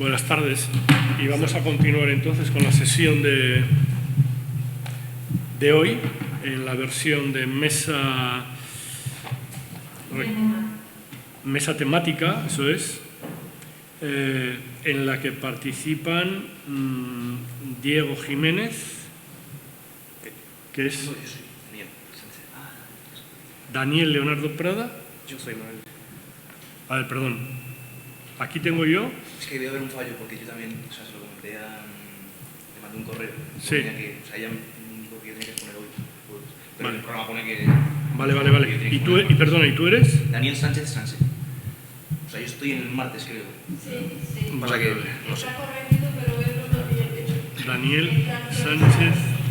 Buenas tardes, y vamos a continuar entonces con la sesión de hoy, en la versión de mesa temática, eso es, en la que participan Diego Jiménez, que es Daniel Leonardo Prada. Yo soy Manuel. A ver, perdón. Aquí tengo yo. Es que debe haber un fallo porque yo también, o sea, se lo comenté a... Le mandé un correo. Sí. Que, o sea, ella me dijo que tiene que poner hoy. Pero Vale. el programa pone que... Vale. ¿Y tú, perdona, ¿y tú eres? Daniel Sánchez Sánchez. O sea, yo estoy en el martes, creo. Sí. Pasa que... No sé. Está corregido, pero él no lo había hecho. Daniel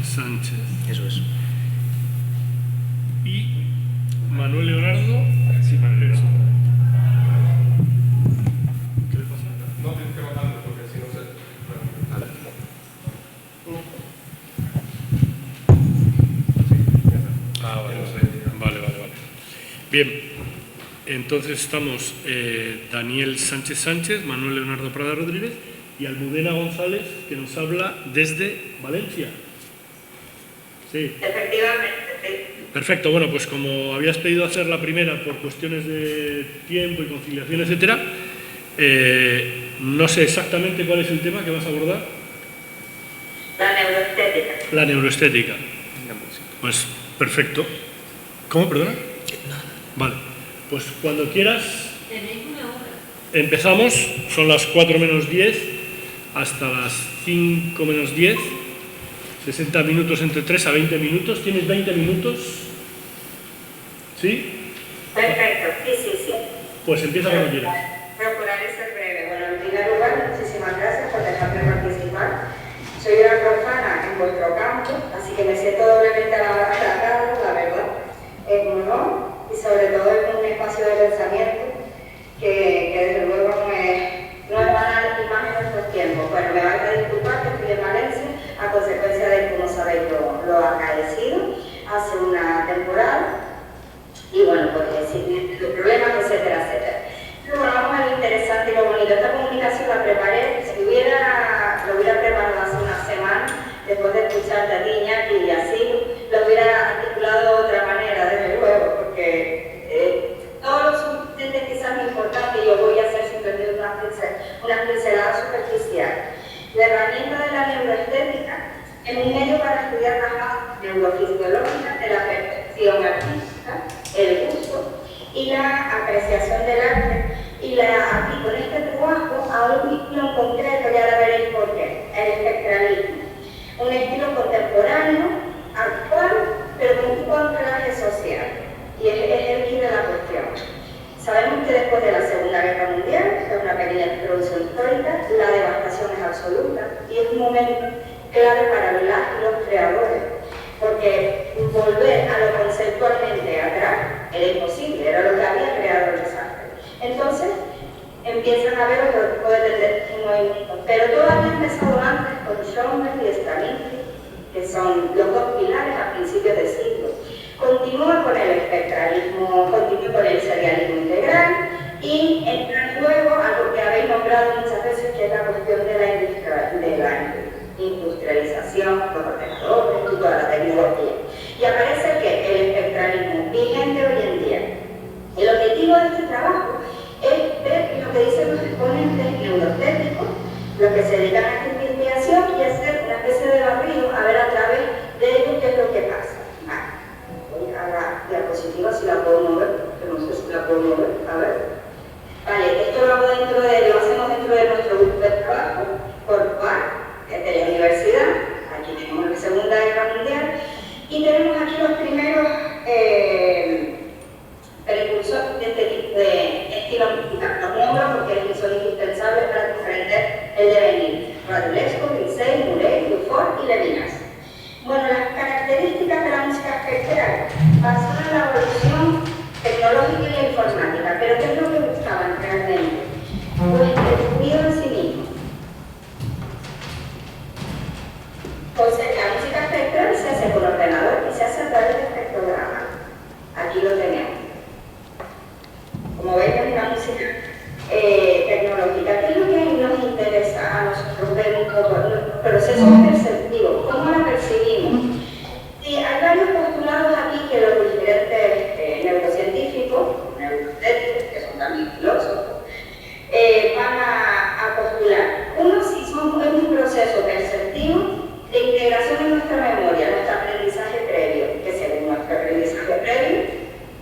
Sánchez. Eso es. Y Manuel Leonardo. Sí, Manuel Leonardo. ¿Qué le pasa? No tienes que matarlo porque si no se... Vale. Vale. Bien, entonces estamos Daniel Sánchez, Manuel Leonardo Prada Rodríguez y Almudena González, que nos habla desde Valencia. Sí. Efectivamente, sí. Perfecto, bueno, pues como habías pedido hacer la primera por cuestiones de tiempo y conciliación, etcétera, no sé exactamente cuál es el tema que vas a abordar. La neuroestética. La neuroestética. Pues perfecto. ¿Cómo, perdona? Vale, pues cuando quieras Tenéis una hora. empezamos, son las 4 menos 10 hasta las 5 menos 10, 60 minutos entre 3 a 20 minutos. ¿Tienes 20 minutos? ¿Sí? Perfecto, sí. Pues empieza cuando quieras. Procuraré ser breve. Bueno, en primer lugar, muchísimas gracias por dejarme participar. Soy una profana en vuestro campo, así que me siento doblemente halagada, la verdad. Es un honor y sobre todo es un espacio de pensamiento que desde luego no es banal y más en nuestros tiempos. Bueno, me vais a disculpar que estoy en Valencia a consecuencia de, como sabéis, lo acaecido hace una temporada. Y bueno, pues los problemas, etcétera. Pero bueno, vamos a lo interesante y lo bonito. Esta comunicación la preparé, lo hubiera preparado hace una semana, después de escucharte a ti, Iñaki, y así, lo hubiera articulado de otra manera, desde luego, porque todos los subtentes quizás es importante y yo voy a hacer simplemente una pincelada superficial. La herramienta de la neuroestética es un medio para estudiar las bases neurofisiológicas de la percepción artística, el gusto y la apreciación del arte, y la aplico en este trabajo a un estilo en concreto, y ahora veréis por qué, el espectralismo. Un estilo contemporáneo, actual, pero con un tipo de anclaje social, y es el quid de la cuestión. Sabemos que después de la Segunda Guerra Mundial, que es una pequeña introducción histórica, la devastación es absoluta, y es un momento clave para los creadores, porque volver a lo conceptualmente atrás era imposible, era lo que había creado el desastre. Entonces, empiezan a ver otro tipo de movimientos, pero todo había empezado antes con Schoenberg y Stravinsky, que son los dos pilares a principios de siglo. Continúa con el espectralismo, continúa con el serialismo integral y entra luego algo que habéis nombrado muchas veces, que es la cuestión de la industrialización, los ordenadores y toda la tecnología. Y aparece que el espectralismo vigente hoy en día. El objetivo de este trabajo es ver lo que dicen los exponentes neuroestéticos, los que se dedican a esta investigación, y hacer una especie de barrido a ver a través de ello qué es lo que pasa. Voy a la diapositiva, si la puedo mover, que no sé si la puedo mover, a ver. Vale, esto lo hacemos dentro de nuestro grupo de trabajo, por de la universidad. Aquí tenemos la Segunda Guerra Mundial y tenemos aquí los primeros precursores de este tipo de estilo musical. Los nombro porque son indispensables para comprender el devenir. Radulescu, Grisey, Mouret, Dufour y Levinas. Bueno, las características de la música espectral basadas en la evolución tecnológica y la informática. Pero ¿qué es lo que buscaban realmente? Pues el sonido en sí mismo. Entonces, la música espectral se hace por ordenador y se hace a través de espectrogramas. Aquí lo tenemos. Como veis, es una música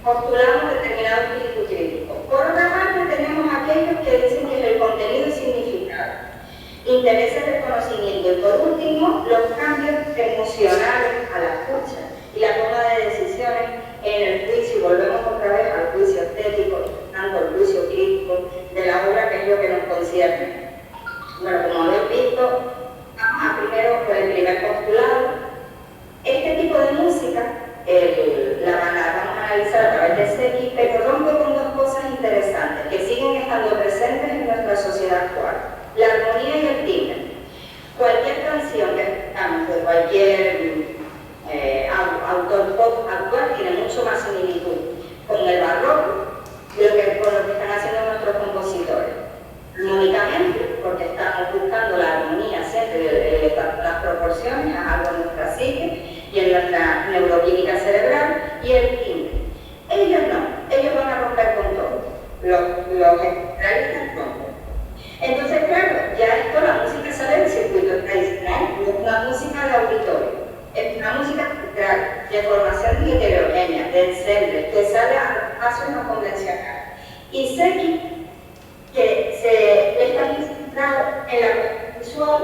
postulamos determinado espíritu crítico. Por otra parte, tenemos aquellos que dicen que es el contenido y significado, intereses del conocimiento y, por último, los cambios emocionales a la escucha y la toma de decisiones en el juicio. Volvemos otra vez al juicio estético, tanto el juicio crítico de la obra, que es lo que nos concierne. Bueno, como habéis visto, vamos a primero con el primer postulado. Este tipo de música la vamos a analizar a través de Seki, pero rompe con dos cosas interesantes que siguen estando presentes en nuestra sociedad actual: la armonía y el timbre. Cualquier canción que escuchamos de cualquier autor pop actual tiene mucho más similitud con el barroco con lo que están haciendo nuestros compositores. Armónicamente, porque estamos buscando la armonía siempre, las proporciones, algo en nuestra psique y en nuestra neuroquímica cerebral, y el timbre. Ellos no, ellos van a romper con todo. Los especialistas rompen. Entonces, claro, ya esto, la música sale del circuito tradicional, no es una música de auditorio, es una música cultural, de formación heterogénea, de ensemble, que sale a los pasos no convencionales. Y Seki, que está inspirado en la cuestión visual,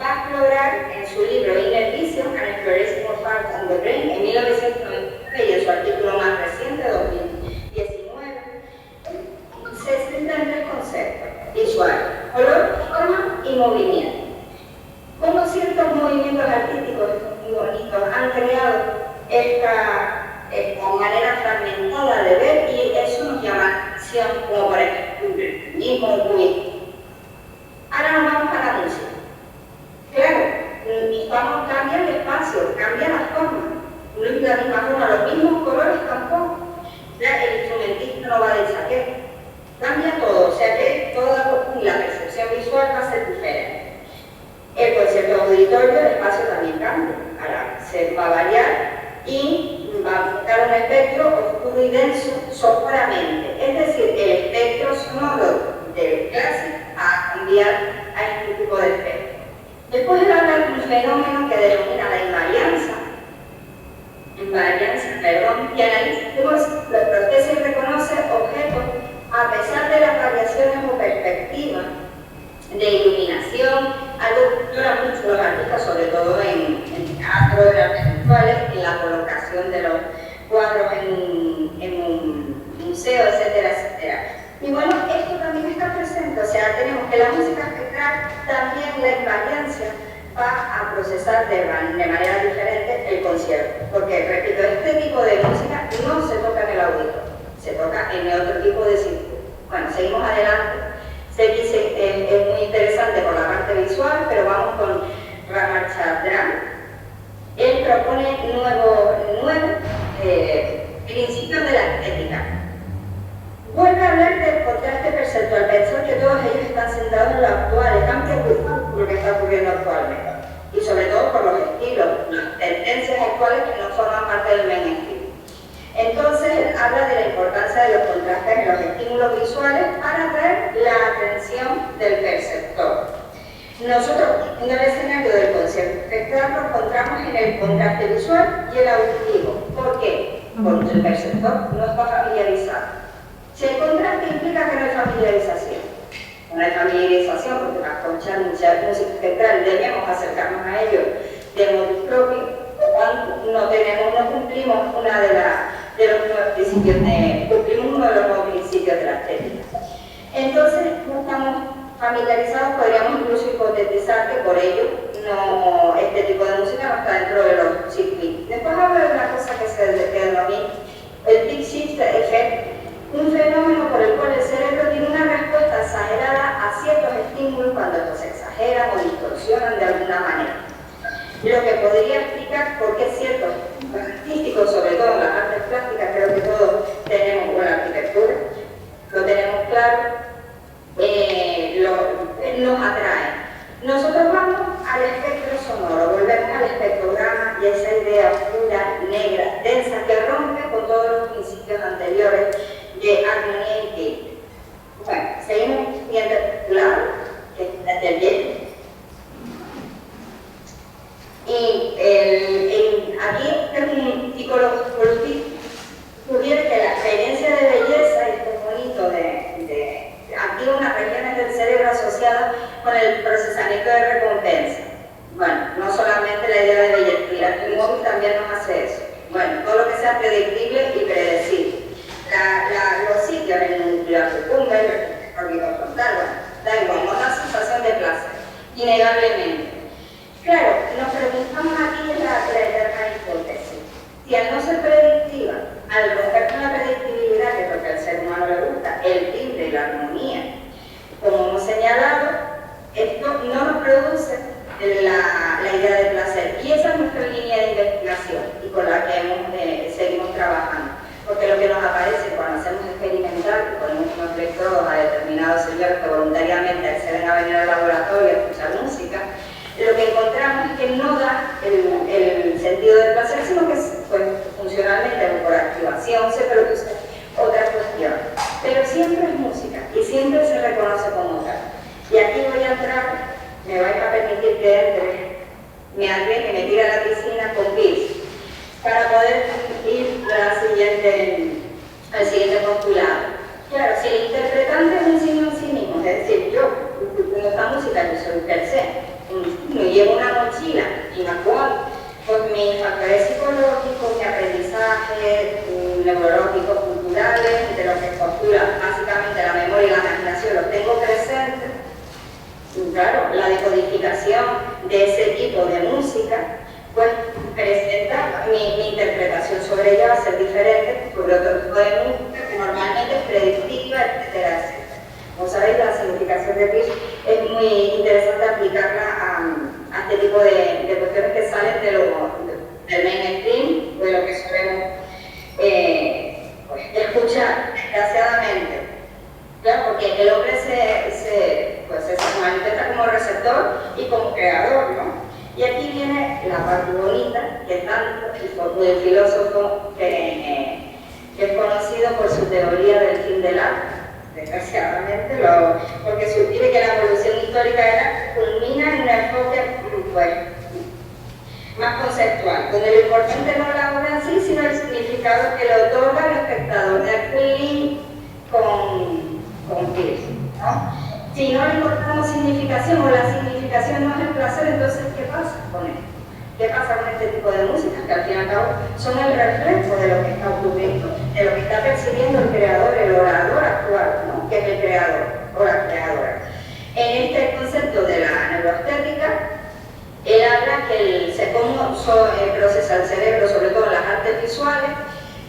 va a explorar en su libro Inner Vision, An Exploration of Art and the Brain, en 1999, y en su artículo más reciente, 2019, se centra en tres conceptos: visual, color, forma y movimiento. Como ciertos movimientos artísticos muy bonitos han creado esta manera fragmentada de ver, y eso nos llama la atención, como por ejemplo y concluir. Ahora nos vamos a la música. Claro, cambia el espacio, cambia la forma, no es la misma forma, los mismos colores tampoco. Ya el instrumentista no va de chaqueta, cambia todo, o sea que toda la percepción visual va a ser diferente. El concierto auditorio, el espacio también cambia, ahora se va a variar y va a buscar un espectro oscuro y denso sonoramente, es decir, el espectro sonoro del clásico a cambiar a este tipo de espectro. Después él habla de un fenómeno que denomina la invarianza, que analiza cómo la prótesis reconoce objetos a pesar de las variaciones o perspectivas de iluminación, algo que explora mucho los artistas, sobre todo en teatro, en artes visuales, en la colocación de los cuadros en un museo, etcétera, etcétera. Y bueno, esto también está presente, o sea, tenemos que la música espectral, también la invariancia, va a procesar de manera diferente el concierto, porque, repito, este tipo de música no se toca en el auditorio, se toca en otro tipo de circuito. Bueno, seguimos adelante. Es muy interesante por la parte visual, pero vamos con Ramachandran. Él propone nueve principios de la estética. Vuelve a hablar del contraste perceptual, pensar que todos ellos están sentados en lo actual, están preocupados por lo que está ocurriendo actualmente, y sobre todo por los estilos, las tendencias actuales que no forman parte del mainstream. Entonces, él habla de la importancia de los contrastes en los estímulos visuales para atraer la atención del perceptor. Nosotros, en el escenario del concierto espectral, nos encontramos en el contraste visual y el auditivo. ¿Por qué? Porque el perceptor no está familiarizado. Si el contraste implica que no hay familiarización, no hay familiarización porque para escuchar mucha música espectral debemos acercarnos a ello de modo propio, no cumplimos uno de los nuevos principios de la estética. Entonces, no estamos familiarizados, podríamos incluso hipotetizar que por ello este tipo de música no está dentro de los circuitos. Después hablo de una cosa que se denomina el Big Shift Effect, un fenómeno por el cual el cerebro tiene una respuesta exagerada a ciertos estímulos cuando estos se exageran o distorsionan de alguna manera. Lo que podría explicar por qué ciertos artísticos, sobre todo en las artes plásticas, creo que todos tenemos, o en la arquitectura, lo tenemos claro, nos atrae. Nosotros vamos al espectro sonoro, volvemos al espectrograma y esa idea oscura, negra, densa, que rompe con todos los principios anteriores de armonía y timbre. Bueno, seguimos siguiente lado, que es desde el bien. Y aquí es un psicólogo cumbia, el orbitofrontal, bueno, da igual, nos da sensación de placer, innegablemente. Claro, nos preguntamos aquí la eterna hipótesis. Si al no ser predictiva, al romper con la predictibilidad, que es lo que al ser humano le gusta, el timbre y la armonía, como hemos señalado, esto no nos produce la idea de placer. Y esa es nuestra línea de investigación y con la que seguimos trabajando. Porque lo que nos aparece cuando hacemos experimental, ponemos unos electrodos a determinados señores que voluntariamente acceden a venir al laboratorio a escuchar música, lo que encontramos es que no da el sentido del placer, sino que pues, funcionalmente por activación se produce otra cuestión. Pero siempre es música y siempre se reconoce como tal. Y aquí voy a entrar, me vais a permitir que entre, me arriesgue, me tire a la piscina con Pierce, para poder ir al siguiente postulado. Claro, si el interpretante es un signo en sí mismo, es decir, yo, con esta música, yo soy per se, me llevo una mochila en la cual pues, mis factores psicológicos, mi aprendizaje, neurológicos, culturales, de lo que postula básicamente la memoria y la imaginación, los tengo presentes. Claro, la decodificación de ese tipo de música, pues presenta mi interpretación sobre ella va a ser diferente sobre otro tipo de música que normalmente es predictiva, etcétera, etcétera. Como sabéis, la significación de Pierce es muy interesante aplicarla a este tipo de cuestiones que salen del mainstream, de lo que solemos pues, escuchar, desgraciadamente. Claro, porque el hombre se manifiesta como receptor y como creador, ¿no? Y aquí viene la parte bonita, que tanto el filósofo que es conocido por su teoría del fin del arte, desgraciadamente, porque sugiere que la evolución histórica culmina en un enfoque pues, más conceptual, donde lo importante no es la obra en sí, sino el significado que le otorga al espectador, de aquí un link con Pierce, ¿no? Si no le encontramos significación o la significación no es el placer, entonces ¿qué pasa con esto? ¿Qué pasa con este tipo de música? Que al fin y al cabo son el reflejo de lo que está ocurriendo, de lo que está percibiendo el creador, el orador actual, ¿no? Que es el creador o la creadora. En este concepto de la neuroestética, él habla que cómo procesa el cerebro, sobre todo en las artes visuales,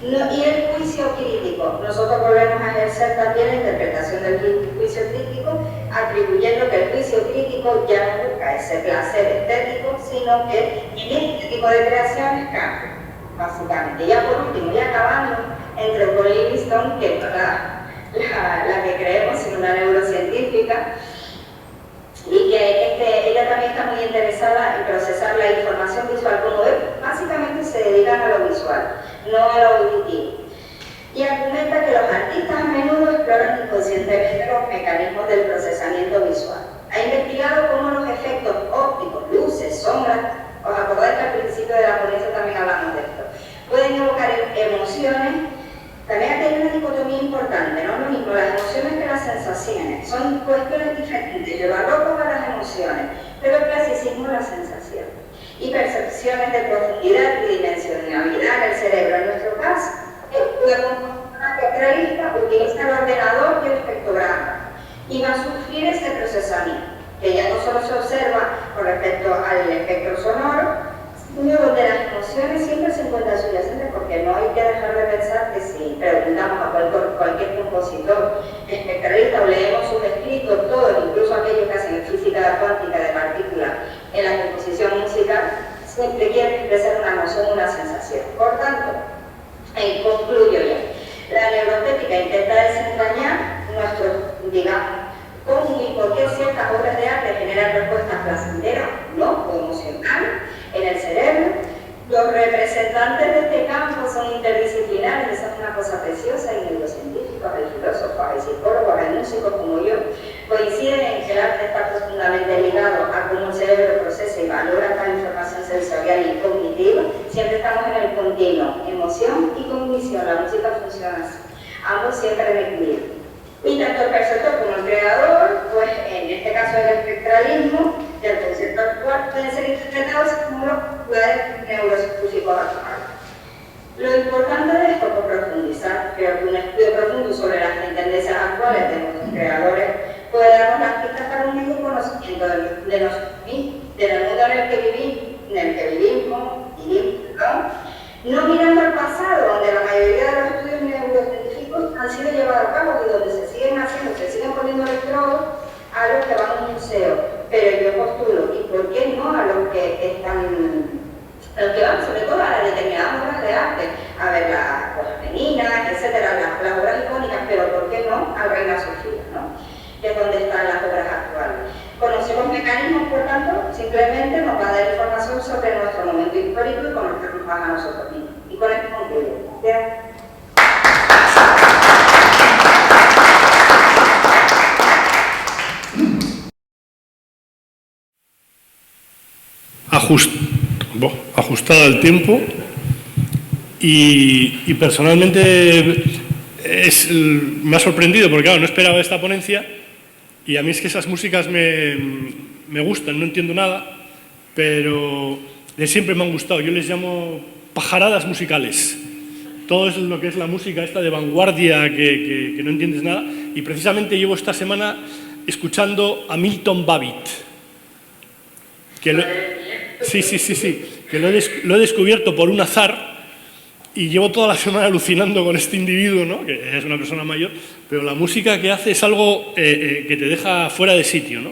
y el juicio crítico. Nosotros volvemos a ejercer también la interpretación del juicio crítico, atribuyendo que el juicio crítico ya no busca ese placer estético, sino que en este tipo de creaciones cambia, básicamente. Y ya por último, ya acabando, entre con Livingstone, que es la que creemos en una neurocientífica, y que ella también está muy interesada en procesar la información visual, como ve, básicamente se dedican a lo visual, no a lo auditivo. Y argumenta que los artistas a menudo exploran inconscientemente los mecanismos del procesamiento visual. Ha investigado cómo los efectos ópticos, luces, sombras, os acordáis que al principio de la ponencia también hablamos de esto, pueden evocar emociones. También aquí hay una dicotomía importante, ¿no? Lo mismo las emociones que las sensaciones. Son cuestiones diferentes, llevarlo como las emociones, pero el clasicismo es la sensación. Y percepciones de profundidad y dimensionalidad en el cerebro. En nuestro caso, la computadora espectralista utiliza el ordenador y el espectrograma y va a sufrir ese procesamiento, que ya no solo se observa con respecto al espectro sonoro, donde las emociones siempre se encuentran subyacentes, porque no hay que dejar de pensar que si preguntamos a cualquier compositor espectralista o leemos sus escritos, todos, incluso aquellos que hacen física cuántica de partículas en la composición musical, siempre quieren expresar una emoción, una sensación. Por tanto, concluyo ya, la neuroestética intenta desentrañar cómo y por qué ciertas obras de arte generan respuestas placenteras, no, o emocionales, en el cerebro. Los representantes de este campo son interdisciplinares, esa es una cosa preciosa, hay neurocientíficos, hay filósofos, hay psicólogos, hay músicos como yo, coinciden en que el arte está profundamente ligado a cómo el cerebro procesa y valora la información sensorial y cognitiva. Siempre estamos en el continuo, emoción y cognición, la música funciona así, ambos siempre en equilibrio. Y tanto el perceptor como el creador, pues en este caso el espectralismo del concepto actual, pueden ser interpretados como los poderes neurocientíficos actuales. Lo importante de esto, por profundizar, creo que un estudio profundo sobre las tendencias actuales de del mundo en el que vivimos, no mirando al pasado, donde la mayoría de los estudios neurocientíficos han sido llevados a cabo y donde se siguen poniendo electrodos a los que van a un museo. Pero yo postulo, ¿y por qué no a los que van sobre todo a las determinadas obras de arte, a ver las femeninas, etcétera, las obras icónicas, pero por qué no al Reina Sofía, ¿no? Que es donde están las obras actuales. Conocemos mecanismos, por tanto, simplemente nos va a dar información sobre nuestro momento histórico y conocernos más a nosotros mismos. Y con esto concluyo. Gracias. Ajustada al tiempo y personalmente me ha sorprendido porque claro, no esperaba esta ponencia y a mí es que esas músicas me gustan, no entiendo nada, pero siempre me han gustado. Yo les llamo pajaradas musicales. Todo es lo que es la música esta de vanguardia que no entiendes nada, y precisamente llevo esta semana escuchando a Milton Babbitt, que lo he descubierto por un azar y llevo toda la semana alucinando con este individuo, ¿no? Que es una persona mayor, pero la música que hace es algo que te deja fuera de sitio, ¿no?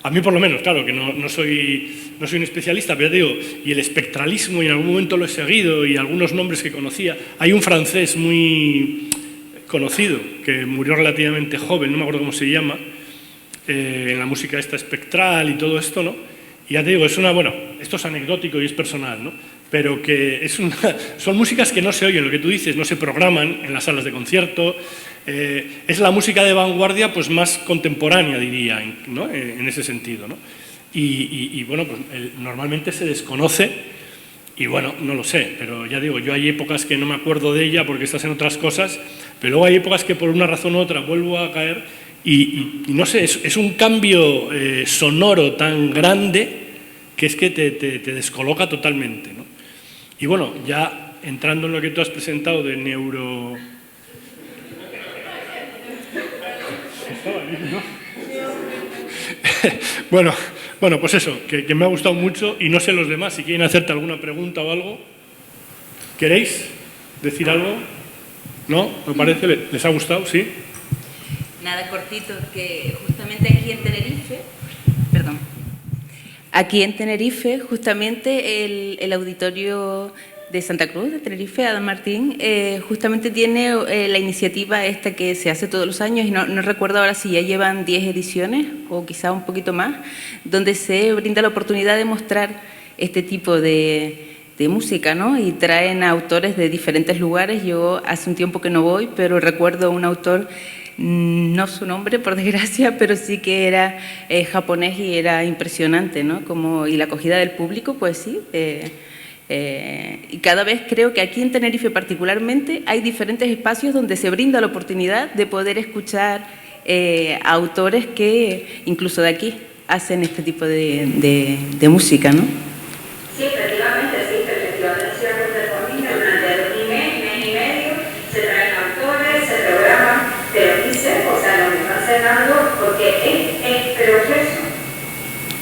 A mí por lo menos, claro, que no soy un especialista, pero te digo, y el espectralismo, y en algún momento lo he seguido, y algunos nombres que conocía. Hay un francés muy conocido, que murió relativamente joven, no me acuerdo cómo se llama, en la música esta espectral y todo esto, ¿no? Y ya te digo, esto es anecdótico y es personal, ¿no? Pero que son músicas que no se oyen, lo que tú dices, no se programan en las salas de concierto. Es la música de vanguardia pues más contemporánea, diría, ¿no? En ese sentido, ¿no? Y bueno, pues normalmente se desconoce y bueno, no lo sé, pero ya digo, yo hay épocas que no me acuerdo de ella porque estás en otras cosas, pero luego hay épocas que por una razón u otra vuelvo a caer y no sé, es un cambio sonoro tan grande que es que te descoloca totalmente, ¿no? Y bueno, ya entrando en lo que tú has presentado de neuro... Bueno, pues eso, que me ha gustado mucho y no sé los demás, si quieren hacerte alguna pregunta o algo. ¿Queréis decir algo? ¿No? ¿Me parece? ¿Les ha gustado? ¿Sí? Nada, cortito, que justamente aquí en Tenerife, justamente el auditorio de Santa Cruz, de Tenerife, Adam Martín, justamente tiene la iniciativa esta que se hace todos los años, y no recuerdo ahora si ya llevan 10 ediciones o quizá un poquito más, donde se brinda la oportunidad de mostrar este tipo de música, ¿no? Y traen a autores de diferentes lugares. Yo hace un tiempo que no voy, pero recuerdo un autor, no su nombre por desgracia, pero sí que era japonés y era impresionante, ¿no? Y la acogida del público, pues sí. Y cada vez creo que aquí en Tenerife particularmente hay diferentes espacios donde se brinda la oportunidad de poder escuchar a autores que incluso de aquí hacen este tipo de música, ¿no? Sí, efectivamente, sí, por mí, durante un mes y medio se traen autores, se programan, pero dice, o sea, lo que están cerrando, porque pero es eso.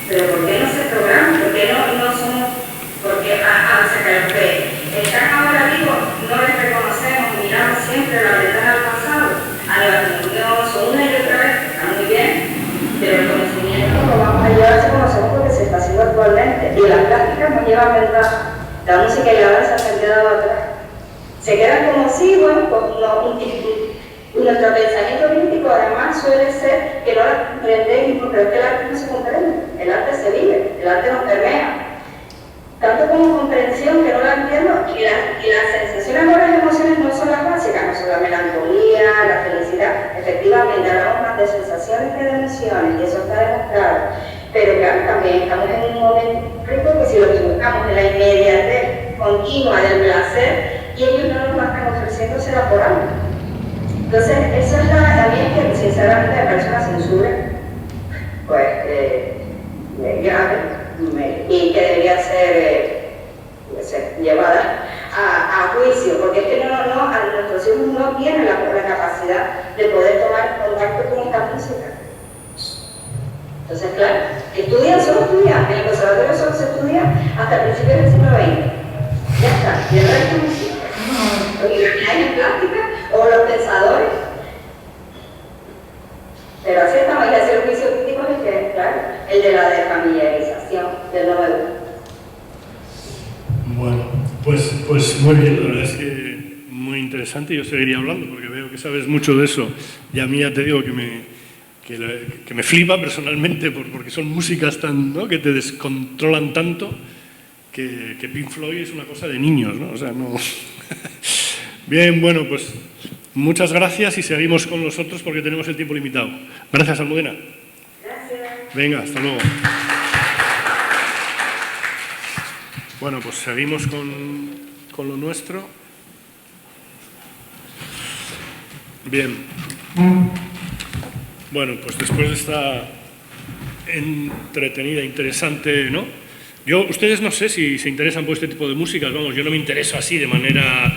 Pero ¿por qué no se programan? ¿Por qué no somos? Porque o sea, que los que están ahora vivos no les reconocemos, miramos siempre la ventana al pasado, a la comunión, una y otra vez, está muy bien, pero el conocimiento lo vamos a llevar a conocer porque se está haciendo actualmente, y las prácticas nos llevan ventaja. La música y la danza se han quedado atrás. Se quedan como sí, bueno, pues no, y nuestro pensamiento crítico además suele ser que no la comprendemos, pero es que el arte no se comprende, el arte se vive, el arte nos permea. Tanto como comprensión, que no la entiendo, y las sensaciones o las emociones no son las básicas, no son la melancolía, la felicidad. Efectivamente, hablamos más de sensaciones que de emociones, y eso está demostrado. Pero claro, también estamos en un momento rico que si lo buscamos en la inmediatez continua del placer, y ellos no nos están ofreciendo, será por algo. Entonces, eso es también que sinceramente me parece una censura, pues, grave. Y que debería ser llevada a juicio, porque es que nuestros hijos no tienen la capacidad de poder tomar contacto con esta música. Entonces, claro, solo estudian, en el conservatorio solo se estudia hasta principios del siglo XX. Ya está, y el resto no existe. Porque hay en plástica, o los pensadores. Pero así estamos, y hacer el juicio crítico es que, claro, el de la desfamiliarización del nuevo. Bueno, pues muy bien, la verdad es que muy interesante. Yo seguiría hablando porque veo que sabes mucho de eso. Y a mí ya te digo que me flipa personalmente porque son músicas tan, ¿no?, que te descontrolan tanto que Pink Floyd es una cosa de niños, ¿no? O sea, no... Bien, bueno, pues muchas gracias y seguimos con los otros porque tenemos el tiempo limitado. Gracias, Almudena. Gracias. Venga, hasta luego. Bueno, pues seguimos con lo nuestro. Bien. Bueno, pues después de esta entretenida, interesante, ¿no? Ustedes no sé si se interesan por este tipo de músicas, vamos, yo no me intereso así de manera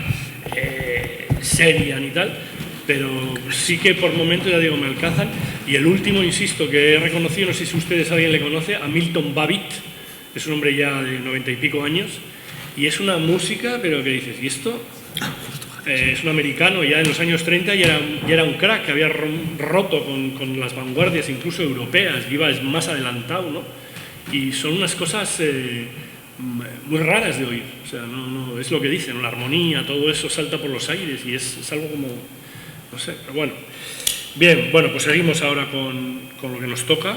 seria ni tal, pero sí que por momentos, ya digo, me alcanzan. Y el último, insisto, que he reconocido, no sé si ustedes alguien le conoce, a Milton Babbitt, es un hombre ya de 90 y pico años, y es una música, pero que dices, ¿y esto? Es un americano, ya en los años 30 ya era un crack, que había roto con las vanguardias, incluso europeas, y iba más adelantado, ¿no? Y son unas cosas muy raras de oír, o sea, no es lo que dicen, la armonía, todo eso salta por los aires y es algo como, no sé, pero bueno. Bien, bueno, pues seguimos ahora con lo que nos toca.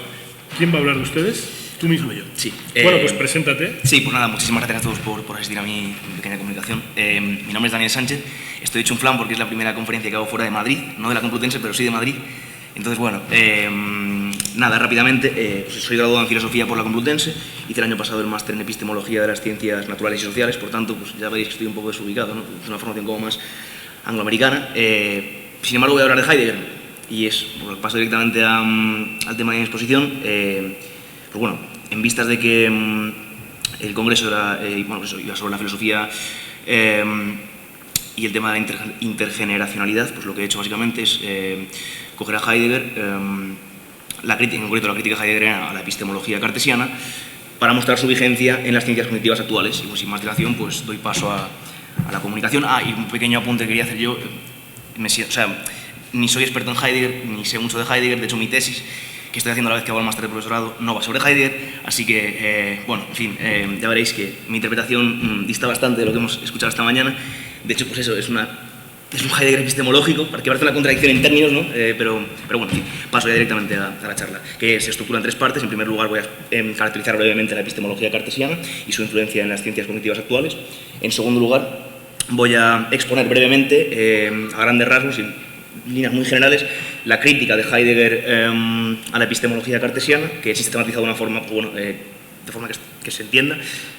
¿Quién va a hablar de ustedes? ¿Tú mismo? Yo. Sí. Bueno, pues preséntate. Sí, pues nada, muchísimas gracias a todos por asistir a mi pequeña comunicación. Mi nombre es Daniel Sánchez, estoy hecho un flan porque es la primera conferencia que hago fuera de Madrid, no de la Complutense, pero sí de Madrid. Entonces, bueno, nada, rápidamente, pues soy graduado en Filosofía por la Complutense, hice el año pasado el máster en Epistemología de las Ciencias Naturales y Sociales, por tanto, pues ya veréis que estoy un poco desubicado, ¿no? Es una formación como más angloamericana. Sin embargo, voy a hablar de Heidegger, y paso directamente al tema de mi exposición. Pues bueno, en vistas de que el congreso iba sobre la filosofía y el tema de la intergeneracionalidad, pues lo que he hecho básicamente es coger a Heidegger, en concreto la crítica heideggeriana a la epistemología cartesiana, para mostrar su vigencia en las ciencias cognitivas actuales. Y pues sin más dilación, pues doy paso a la comunicación. Y un pequeño apunte que quería hacer yo. Ni soy experto en Heidegger, ni sé mucho de Heidegger. De hecho, mi tesis, que estoy haciendo a la vez que hago el máster de profesorado, no va sobre Heidegger. Así que, bueno, en fin, ya veréis que mi interpretación dista bastante de lo que hemos escuchado esta mañana. De hecho, pues eso, es un Heidegger epistemológico, que parece una contradicción en términos, ¿no? Pero bueno, en fin, paso ya directamente a la charla, que se estructura en tres partes. En primer lugar, voy a caracterizar brevemente la epistemología cartesiana y su influencia en las ciencias cognitivas actuales. En segundo lugar, voy a exponer brevemente, a grandes rasgos y líneas muy generales, la crítica de Heidegger a la epistemología cartesiana, que he sistematizado de una forma, pues bueno, de forma que se entienda.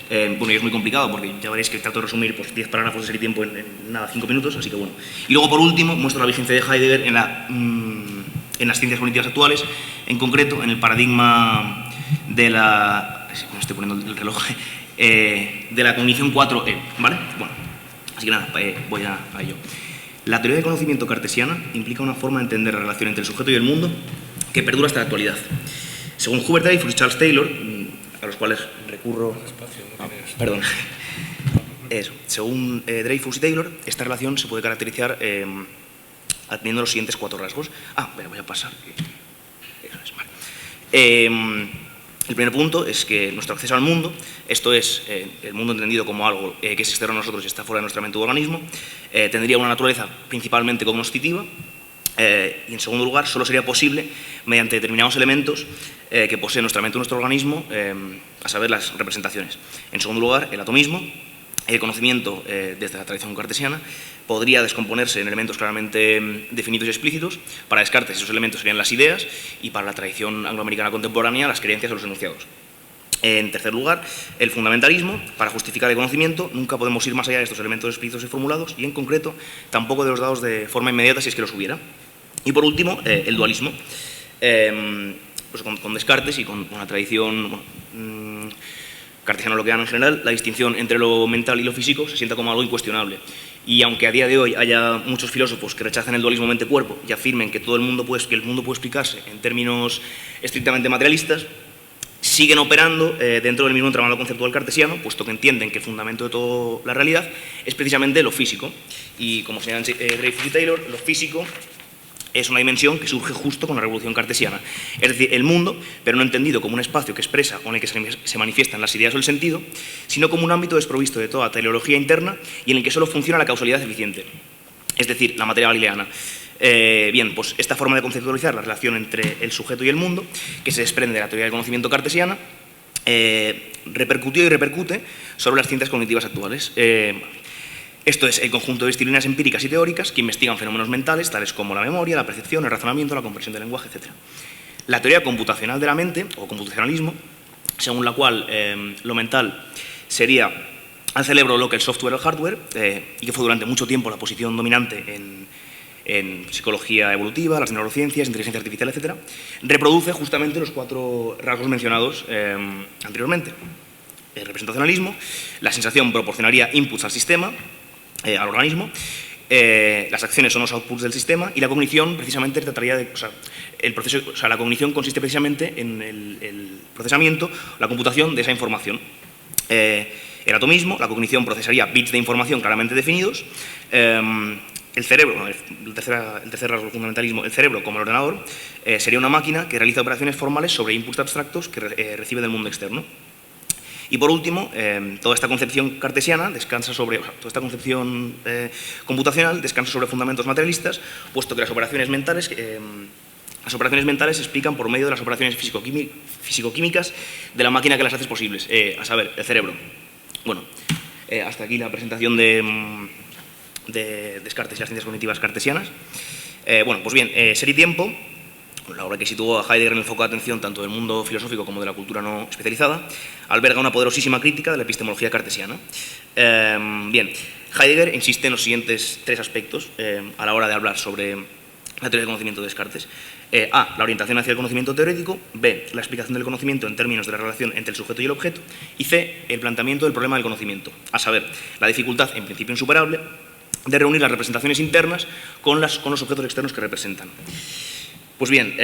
Bueno, y es muy complicado porque ya veréis que trato de resumir pues, 10 parágrafos de serie tiempo en nada, 5 minutos, así que bueno. Y luego, por último, muestro la vigencia de Heidegger en las ciencias cognitivas actuales, en concreto en el paradigma de la... Me estoy poniendo el reloj, de la cognición 4E, ¿vale? Bueno, así que nada, voy a ello. La teoría del conocimiento cartesiana implica una forma de entender la relación entre el sujeto y el mundo que perdura hasta la actualidad. Según Hubert Dreyfus y Charles Taylor, a los cuales recurro... Perdón. Eso. Según Dreyfus y Taylor, esta relación se puede caracterizar atendiendo los siguientes 4 rasgos. Pero voy a pasar. Eso es, vale. El primer punto es que nuestro acceso al mundo, esto es, el mundo entendido como algo que es externo a nosotros y está fuera de nuestra mente u organismo, tendría una naturaleza principalmente cognoscitiva, y en segundo lugar, solo sería posible mediante determinados elementos que posee nuestra mente o nuestro organismo, a saber, las representaciones. En segundo lugar, el atomismo. El conocimiento, desde la tradición cartesiana, podría descomponerse en elementos claramente definidos y explícitos. Para Descartes, esos elementos serían las ideas, y para la tradición angloamericana contemporánea, las creencias o los enunciados. En tercer lugar, el fundamentalismo. Para justificar el conocimiento, nunca podemos ir más allá de estos elementos explícitos y formulados, y en concreto, tampoco de los dados de forma inmediata si es que los hubiera. Y por último, el dualismo. Pues con Descartes y con una tradición cartesiano-lockeana en general, la distinción entre lo mental y lo físico se sienta como algo incuestionable. Y aunque a día de hoy haya muchos filósofos que rechazan el dualismo mente-cuerpo y afirmen que el mundo puede explicarse en términos estrictamente materialistas, siguen operando dentro del mismo entramado conceptual cartesiano, puesto que entienden que el fundamento de toda la realidad es precisamente lo físico. Y como señalan Dreyfus y Taylor, lo físico es una dimensión que surge justo con la revolución cartesiana. Es decir, el mundo, pero no entendido como un espacio que expresa o en el que se manifiestan las ideas o el sentido, sino como un ámbito desprovisto de toda teleología interna y en el que solo funciona la causalidad eficiente, es decir, la materia galileana. Bien, pues esta forma de conceptualizar la relación entre el sujeto y el mundo, que se desprende de la teoría del conocimiento cartesiana, repercutió y repercute sobre las ciencias cognitivas actuales. Esto es el conjunto de disciplinas empíricas y teóricas que investigan fenómenos mentales, tales como la memoria, la percepción, el razonamiento, la comprensión del lenguaje, etc. La teoría computacional de la mente, o computacionalismo, según la cual lo mental sería al cerebro lo que el software o el hardware, y que fue durante mucho tiempo la posición dominante en psicología evolutiva, las neurociencias, inteligencia artificial, etc., reproduce justamente los 4 rasgos mencionados anteriormente. El representacionalismo, la sensación proporcionaría inputs al sistema, al organismo, las acciones son los outputs del sistema y la cognición precisamente trataría de, la cognición consiste precisamente en el procesamiento, la computación de esa información. El atomismo, la cognición procesaría bits de información claramente definidos. El cerebro, el tercer rasgo del fundamentalismo, el cerebro como el ordenador, sería una máquina que realiza operaciones formales sobre inputs abstractos que recibe del mundo externo. Y por último, toda esta concepción cartesiana descansa sobre, toda esta concepción computacional descansa sobre fundamentos materialistas, puesto que las operaciones mentales se explican por medio de las operaciones físico-químicas de la máquina que las hace posibles, a saber, el cerebro. Bueno, hasta aquí la presentación de Descartes y las ciencias cognitivas cartesianas. Bueno, pues bien, Ser y tiempo, la obra que situó a Heidegger en el foco de atención tanto del mundo filosófico como de la cultura no especializada, alberga una poderosísima crítica de la epistemología cartesiana. Bien, Heidegger insiste en los siguientes 3 aspectos a la hora de hablar sobre la teoría del conocimiento de Descartes. A, la orientación hacia el conocimiento teórico. B, la explicación del conocimiento en términos de la relación entre el sujeto y el objeto. Y C, el planteamiento del problema del conocimiento, a saber, la dificultad, en principio insuperable, de reunir las representaciones internas con los objetos externos que representan. Pues bien,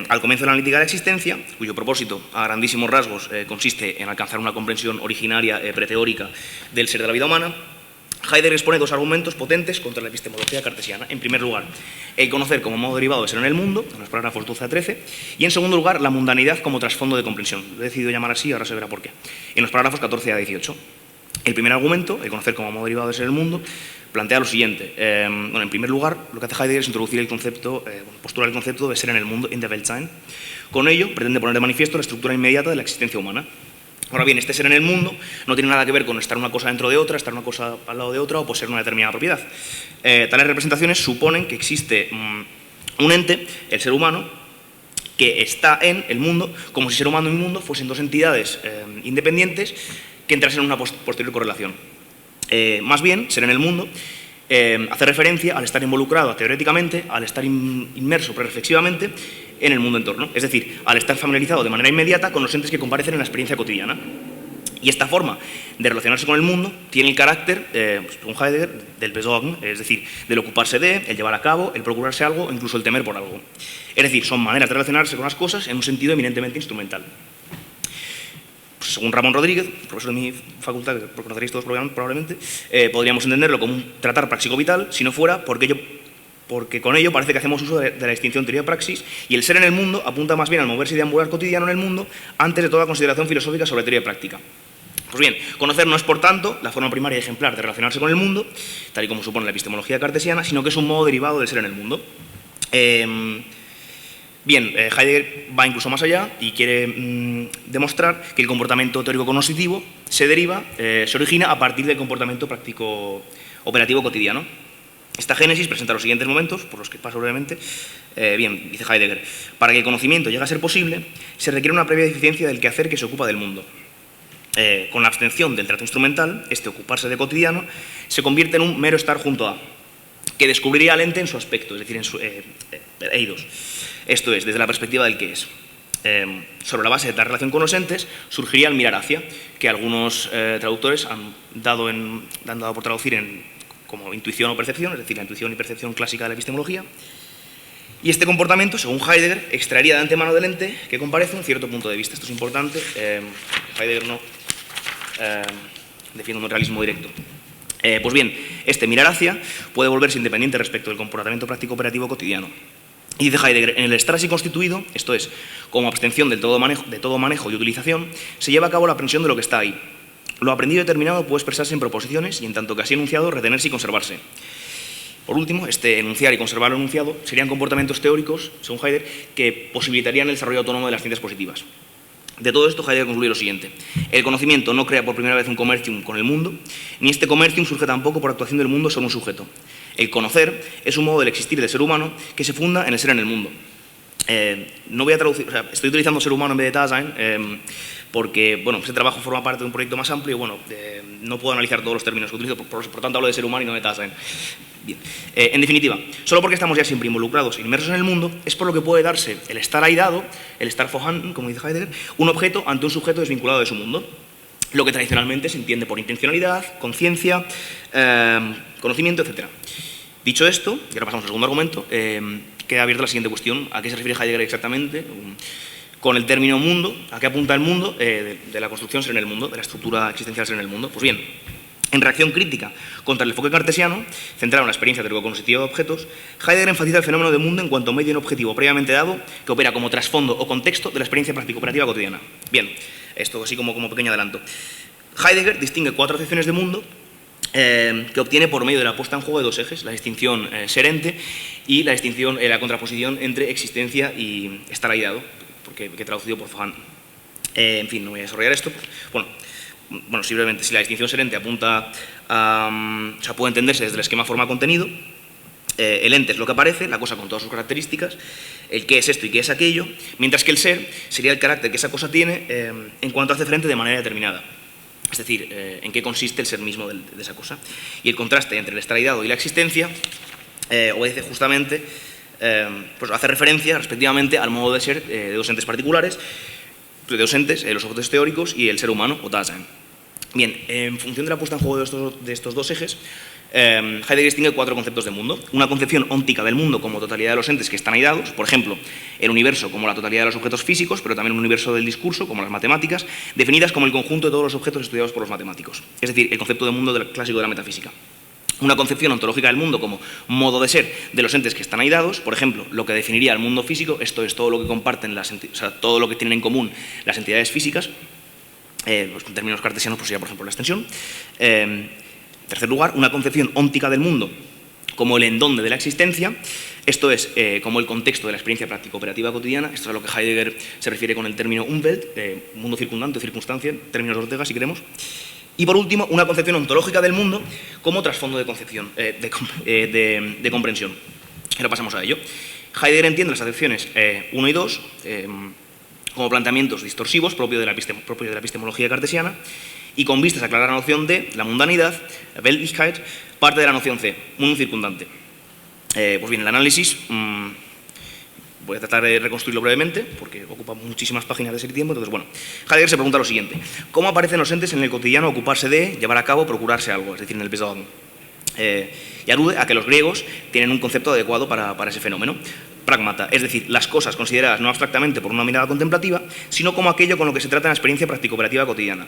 al comienzo de la analítica de la existencia, cuyo propósito, a grandísimos rasgos, consiste en alcanzar una comprensión originaria, preteórica, del ser de la vida humana, Heidegger expone 2 argumentos potentes contra la epistemología cartesiana. En primer lugar, el conocer como modo derivado de ser en el mundo, en los párrafos 12 a 13, y en segundo lugar, la mundanidad como trasfondo de comprensión. Lo he decidido llamar así, ahora se verá por qué, en los párrafos 14 a 18. El primer argumento, el conocer como modo derivado de ser en el mundo, plantea lo siguiente. Bueno, en primer lugar, lo que hace Heidegger es introducir el concepto, postular el concepto de ser en el mundo, in der Weltsein. Con ello, pretende poner de manifiesto la estructura inmediata de la existencia humana. Ahora bien, este ser en el mundo no tiene nada que ver con estar una cosa dentro de otra, estar una cosa al lado de otra o poseer una determinada propiedad. Tales representaciones suponen que existe un ente, el ser humano, que está en el mundo, como si ser humano y mundo fuesen 2 entidades independientes que entrasen en una posterior correlación. Más bien, ser en el mundo hace referencia al estar involucrado teóricamente, al estar inmerso prereflexivamente en el mundo entorno, es decir, al estar familiarizado de manera inmediata con los entes que comparecen en la experiencia cotidiana. Y esta forma de relacionarse con el mundo tiene el carácter, según Heidegger, del Besorgen, es decir, del ocuparse de, el llevar a cabo, el procurarse algo o incluso el temer por algo. Es decir, son maneras de relacionarse con las cosas en un sentido eminentemente instrumental. Según Ramón Rodríguez, profesor de mi facultad, que conoceréis todos probablemente, podríamos entenderlo como un tratar praxico-vital, si no fuera porque con ello parece que hacemos uso de la distinción teoría-praxis y el ser en el mundo apunta más bien al moverse y deambular cotidiano en el mundo antes de toda consideración filosófica sobre teoría y práctica. Pues bien, conocer no es, por tanto, la forma primaria y ejemplar de relacionarse con el mundo, tal y como supone la epistemología cartesiana, sino que es un modo derivado del ser en el mundo. Bien, Heidegger va incluso más allá y quiere demostrar que el comportamiento teórico cognoscitivo se origina a partir del comportamiento práctico operativo cotidiano. Esta génesis presenta los siguientes momentos, por los que paso brevemente. Bien, dice Heidegger, para que el conocimiento llegue a ser posible, se requiere una previa eficiencia del quehacer que se ocupa del mundo. Con la abstención del trato instrumental, este ocuparse de cotidiano, se convierte en un mero estar junto a, que descubriría al ente en su aspecto, es decir, en su eidos. Esto es, desde la perspectiva del que es. Sobre la base de tal relación con los entes, surgiría el mirar hacia, que algunos traductores han dado por traducir como intuición o percepción, es decir, la intuición y percepción clásica de la epistemología. Y este comportamiento, según Heidegger, extraería de antemano del ente que comparece un cierto punto de vista. Esto es importante. Heidegger no defiende un realismo directo. Pues bien, este mirar hacia puede volverse independiente respecto del comportamiento práctico operativo cotidiano. Y dice Heidegger, en el estar así constituido, esto es, como abstención de todo manejo y utilización, se lleva a cabo la aprensión de lo que está ahí. Lo aprendido y determinado puede expresarse en proposiciones y, en tanto que así enunciado, retenerse y conservarse. Por último, este enunciar y conservar lo enunciado serían comportamientos teóricos, según Heidegger, que posibilitarían el desarrollo autónomo de las ciencias positivas. De todo esto, Heidegger concluye lo siguiente. El conocimiento no crea por primera vez un comercium con el mundo, ni este comercium surge tampoco por actuación del mundo sobre un sujeto. El conocer es un modo del existir del ser humano que se funda en el ser en el mundo. No voy a traducir, o sea, estoy utilizando ser humano en vez de Dasein, porque, bueno, este trabajo forma parte de un proyecto más amplio y, bueno, no puedo analizar todos los términos que utilizo, por tanto hablo de ser humano y no de Dasein. Bien. En definitiva, solo porque estamos ya siempre involucrados, inmersos en el mundo, es por lo que puede darse el estar ahí dado, el estar vorhanden, como dice Heidegger, un objeto ante un sujeto desvinculado de su mundo, lo que tradicionalmente se entiende por intencionalidad, conciencia, conocimiento, etc. Dicho esto, y ahora pasamos al segundo argumento, queda abierta la siguiente cuestión: ¿a qué se refiere Heidegger exactamente con el término mundo? ¿A qué apunta el mundo de la construcción ser en el mundo, de la estructura existencial ser en el mundo? Pues bien, en reacción crítica contra el enfoque cartesiano, centrado en la experiencia teórico-cognitiva de objetos, Heidegger enfatiza el fenómeno del mundo en cuanto medio y objetivo previamente dado que opera como trasfondo o contexto de la experiencia práctico-operativa cotidiana. Bien, esto así como pequeño adelanto. Heidegger distingue 4 acepciones de mundo que obtiene por medio de la puesta en juego de 2 ejes, la distinción ser-ente y la distinción, la contraposición entre existencia y estar ahí dado, porque he traducido por Fohan. En fin, no voy a desarrollar esto. Bueno, simplemente, si la distinción ser-ente apunta a... o sea, puede entenderse desde el esquema forma-contenido, el ente es lo que aparece, la cosa con todas sus características, el qué es esto y qué es aquello, mientras que el ser sería el carácter que esa cosa tiene en cuanto hace frente de manera determinada. Es decir, en qué consiste el ser mismo de esa cosa. Y el contraste entre el estar ahí dado y la existencia obedece justamente, pues hace referencia respectivamente al modo de ser de 2 entes particulares, de 2 entes, los objetos teóricos y el ser humano o Dasein. Bien, en función de la puesta en juego de estos 2 ejes, Heidegger distingue 4 conceptos de mundo. Una concepción óntica del mundo como totalidad de los entes que están ahí dados, por ejemplo, el universo como la totalidad de los objetos físicos, pero también un universo del discurso, como las matemáticas, definidas como el conjunto de todos los objetos estudiados por los matemáticos. Es decir, el concepto de mundo clásico de la metafísica. Una concepción ontológica del mundo como modo de ser de los entes que están ahí dados, por ejemplo, lo que definiría el mundo físico, esto es todo lo que comparten, todo lo que tienen en común las entidades físicas, pues en términos cartesianos pues sería, por ejemplo, la extensión. En tercer lugar, una concepción óntica del mundo como el endonde de la existencia, esto es, como el contexto de la experiencia práctico-operativa cotidiana, esto es a lo que Heidegger se refiere con el término Umwelt, mundo circundante o circunstancia, en términos de Ortega, si queremos. Y por último, una concepción ontológica del mundo como trasfondo de concepción, de comprensión. Ahora pasamos a ello. Heidegger entiende las acepciones 1 y 2 como planteamientos distorsivos propios de la epistemología cartesiana, y con vistas a aclarar la noción de la mundanidad, la Weltlichkeit, parte de la noción C, mundo circundante. Pues bien, el análisis, voy a tratar de reconstruirlo brevemente, porque ocupa muchísimas páginas de ese tiempo. Entonces, bueno, Heidegger se pregunta lo siguiente: ¿cómo aparecen los entes en el cotidiano ocuparse de, llevar a cabo, procurarse algo? Es decir, en el Besorgen. Y alude a que los griegos tienen un concepto adecuado para ese fenómeno. Pragmata, es decir, las cosas consideradas no abstractamente por una mirada contemplativa, sino como aquello con lo que se trata en la experiencia práctico-operativa cotidiana.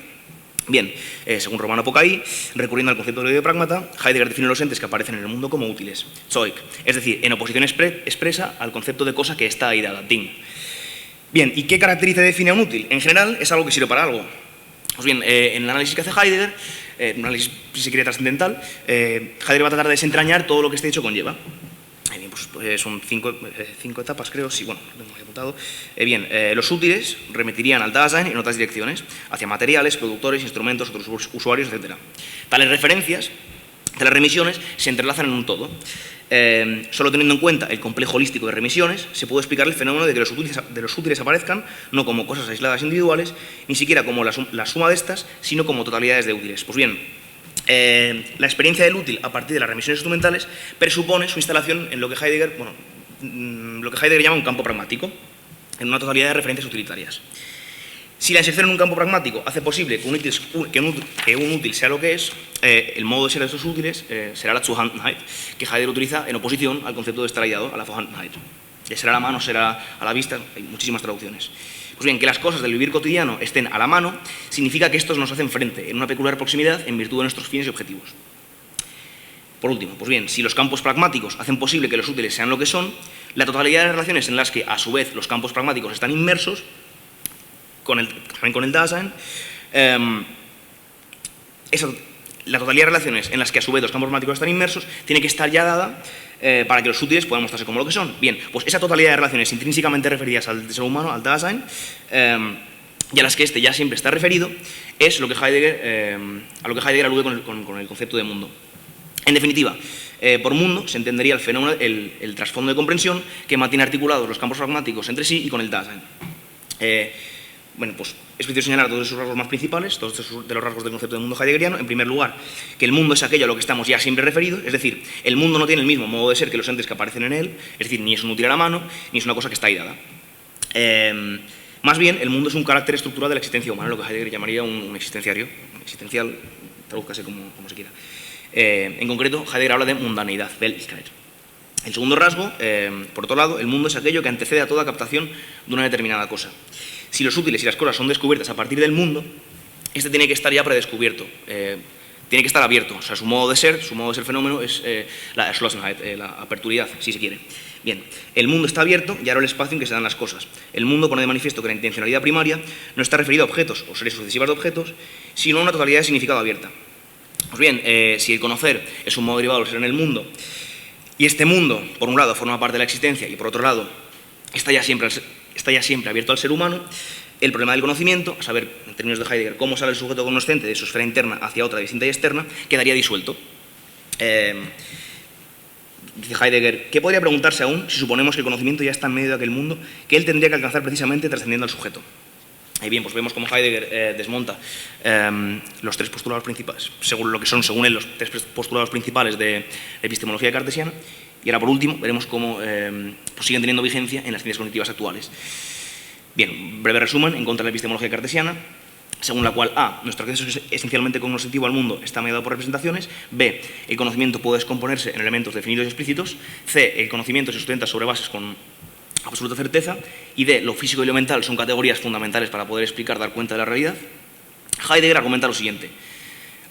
Bien, según Romano Pocaí, recurriendo al concepto de pragmata, Heidegger define los entes que aparecen en el mundo como útiles, Zeug, es decir, en oposición expresa al concepto de cosa que está ahí dada, Ding. Bien, ¿y qué caracteriza y define a un útil? En general, es algo que sirve para algo. Pues bien, en el análisis que hace Heidegger, un análisis, si se quiere, trascendental, Heidegger va a tratar de desentrañar todo lo que este hecho conlleva. Bien, pues son 5 etapas, creo, sí, bueno, lo hemos apuntado. Bien, los útiles remitirían al Dasein en otras direcciones, hacia materiales, productores, instrumentos, otros usuarios, etc. Tales referencias, tales remisiones, se entrelazan en un todo. Solo teniendo en cuenta el complejo holístico de remisiones, se puede explicar el fenómeno de que los útiles aparezcan no como cosas aisladas individuales, ni siquiera como la suma de estas, sino como totalidades de útiles. Pues bien, la experiencia del útil a partir de las remisiones instrumentales presupone su instalación en lo que Heidegger llama un campo pragmático, en una totalidad de referencias utilitarias. Si la inserción en un campo pragmático hace posible que un útil sea lo que es, el modo de ser de estos útiles será la Zuhandheit, que Heidegger utiliza en oposición al concepto de estar aislado, a la Vorhandenheit. Será a la mano, será a la vista, hay muchísimas traducciones. Pues bien, que las cosas del vivir cotidiano estén a la mano significa que estos nos hacen frente en una peculiar proximidad en virtud de nuestros fines y objetivos. Por último, pues bien, si los campos pragmáticos hacen posible que los útiles sean lo que son, la totalidad de las relaciones en las que, a su vez, los campos pragmáticos están inmersos, también con el Dasein, la totalidad de relaciones en las que, a su vez, los campos pragmáticos están inmersos, tiene que estar ya dada para que los útiles puedan mostrarse como lo que son. Bien, pues esa totalidad de relaciones intrínsecamente referidas al ser humano, al Dasein, y a las que este ya siempre está referido, es lo que a lo que Heidegger alude con el concepto de mundo. En definitiva, por mundo se entendería el fenómeno, el trasfondo de comprensión que mantiene articulados los campos pragmáticos entre sí y con el Dasein. Bueno, pues es preciso señalar todos esos rasgos más principales, todos de los rasgos del concepto de mundo heideggeriano. En primer lugar, que el mundo es aquello a lo que estamos ya siempre referidos, es decir, el mundo no tiene el mismo modo de ser que los entes que aparecen en él, es decir, ni es un útil a la mano, ni es una cosa que está aidada. Más bien, el mundo es un carácter estructural de la existencia humana, lo que Heidegger llamaría un existenciario, existencial, tradúzcase como se quiera. En concreto, Heidegger habla de mundaneidad, Weltlichkeit. El segundo rasgo, por otro lado, el mundo es aquello que antecede a toda captación de una determinada cosa. Si los útiles y las cosas son descubiertas a partir del mundo, este tiene que estar ya predescubierto, tiene que estar abierto. O sea, su modo de ser fenómeno es la Erschlossenheit, la aperturidad, si se quiere. Bien, el mundo está abierto y ahora el espacio en que se dan las cosas. El mundo pone de manifiesto que la intencionalidad primaria no está referido a objetos o series sucesivas de objetos, sino a una totalidad de significado abierta. Pues bien, si el conocer es un modo derivado del ser en el mundo, y este mundo, por un lado, forma parte de la existencia y por otro lado, está ya siempre abierto al ser humano, el problema del conocimiento, a saber, en términos de Heidegger, cómo sale el sujeto cognoscente de su esfera interna hacia otra distinta y externa, quedaría disuelto. Dice Heidegger, ¿qué podría preguntarse aún si suponemos que el conocimiento ya está en medio de aquel mundo que él tendría que alcanzar precisamente trascendiendo al sujeto? Ahí bien, pues vemos cómo Heidegger desmonta los tres postulados principales, según él, los tres postulados principales de epistemología cartesiana, y ahora por último veremos cómo pues siguen teniendo vigencia en las ciencias cognitivas actuales. Bien, breve resumen en contra de la epistemología cartesiana, según la cual A, nuestro acceso esencialmente cognoscitivo al mundo está mediado por representaciones, B, el conocimiento puede descomponerse en elementos definidos y explícitos, C, el conocimiento se sustenta sobre bases con absoluta certeza, y D, lo físico y lo mental son categorías fundamentales para poder explicar, dar cuenta de la realidad. Heidegger argumenta lo siguiente: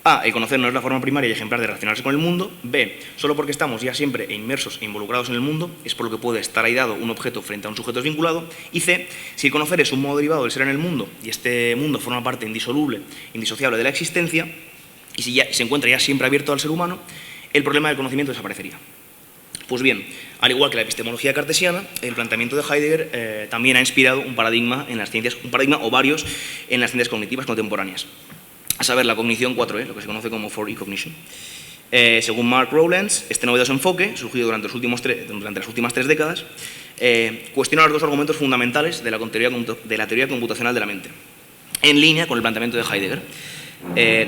A, el conocer no es la forma primaria y ejemplar de relacionarse con el mundo. B, solo porque estamos ya siempre inmersos e involucrados en el mundo es por lo que puede estar aidado un objeto frente a un sujeto desvinculado. Y C, si el conocer es un modo derivado del ser en el mundo y este mundo forma parte indisoluble, indisociable de la existencia, y si se encuentra ya siempre abierto al ser humano, el problema del conocimiento desaparecería. Pues bien, al igual que la epistemología cartesiana, el planteamiento de Heidegger también ha inspirado un paradigma en las ciencias, un paradigma o varios en las ciencias cognitivas contemporáneas, a saber, la cognición 4E, lo que se conoce como 4E cognition. Según Mark Rowlands, este novedoso enfoque, surgido durante las últimas 3 décadas, cuestiona los dos argumentos fundamentales de la teoría computacional de la mente, en línea con el planteamiento de Heidegger.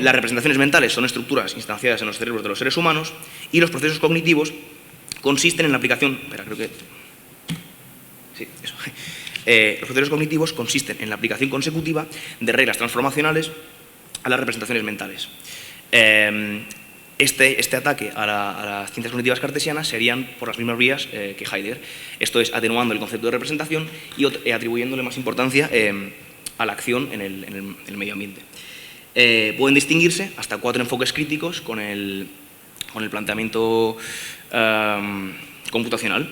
Las representaciones mentales son estructuras instanciadas en los cerebros de los seres humanos y los procesos cognitivos consisten en la aplicación... los procesos cognitivos consisten en la aplicación consecutiva de reglas transformacionales a las representaciones mentales. Este ataque a las ciencias cognitivas cartesianas serían por las mismas vías que Heidegger, esto es, atenuando el concepto de representación y atribuyéndole más importancia a la acción en el medio ambiente. Pueden distinguirse hasta 4 enfoques críticos con el planteamiento computacional.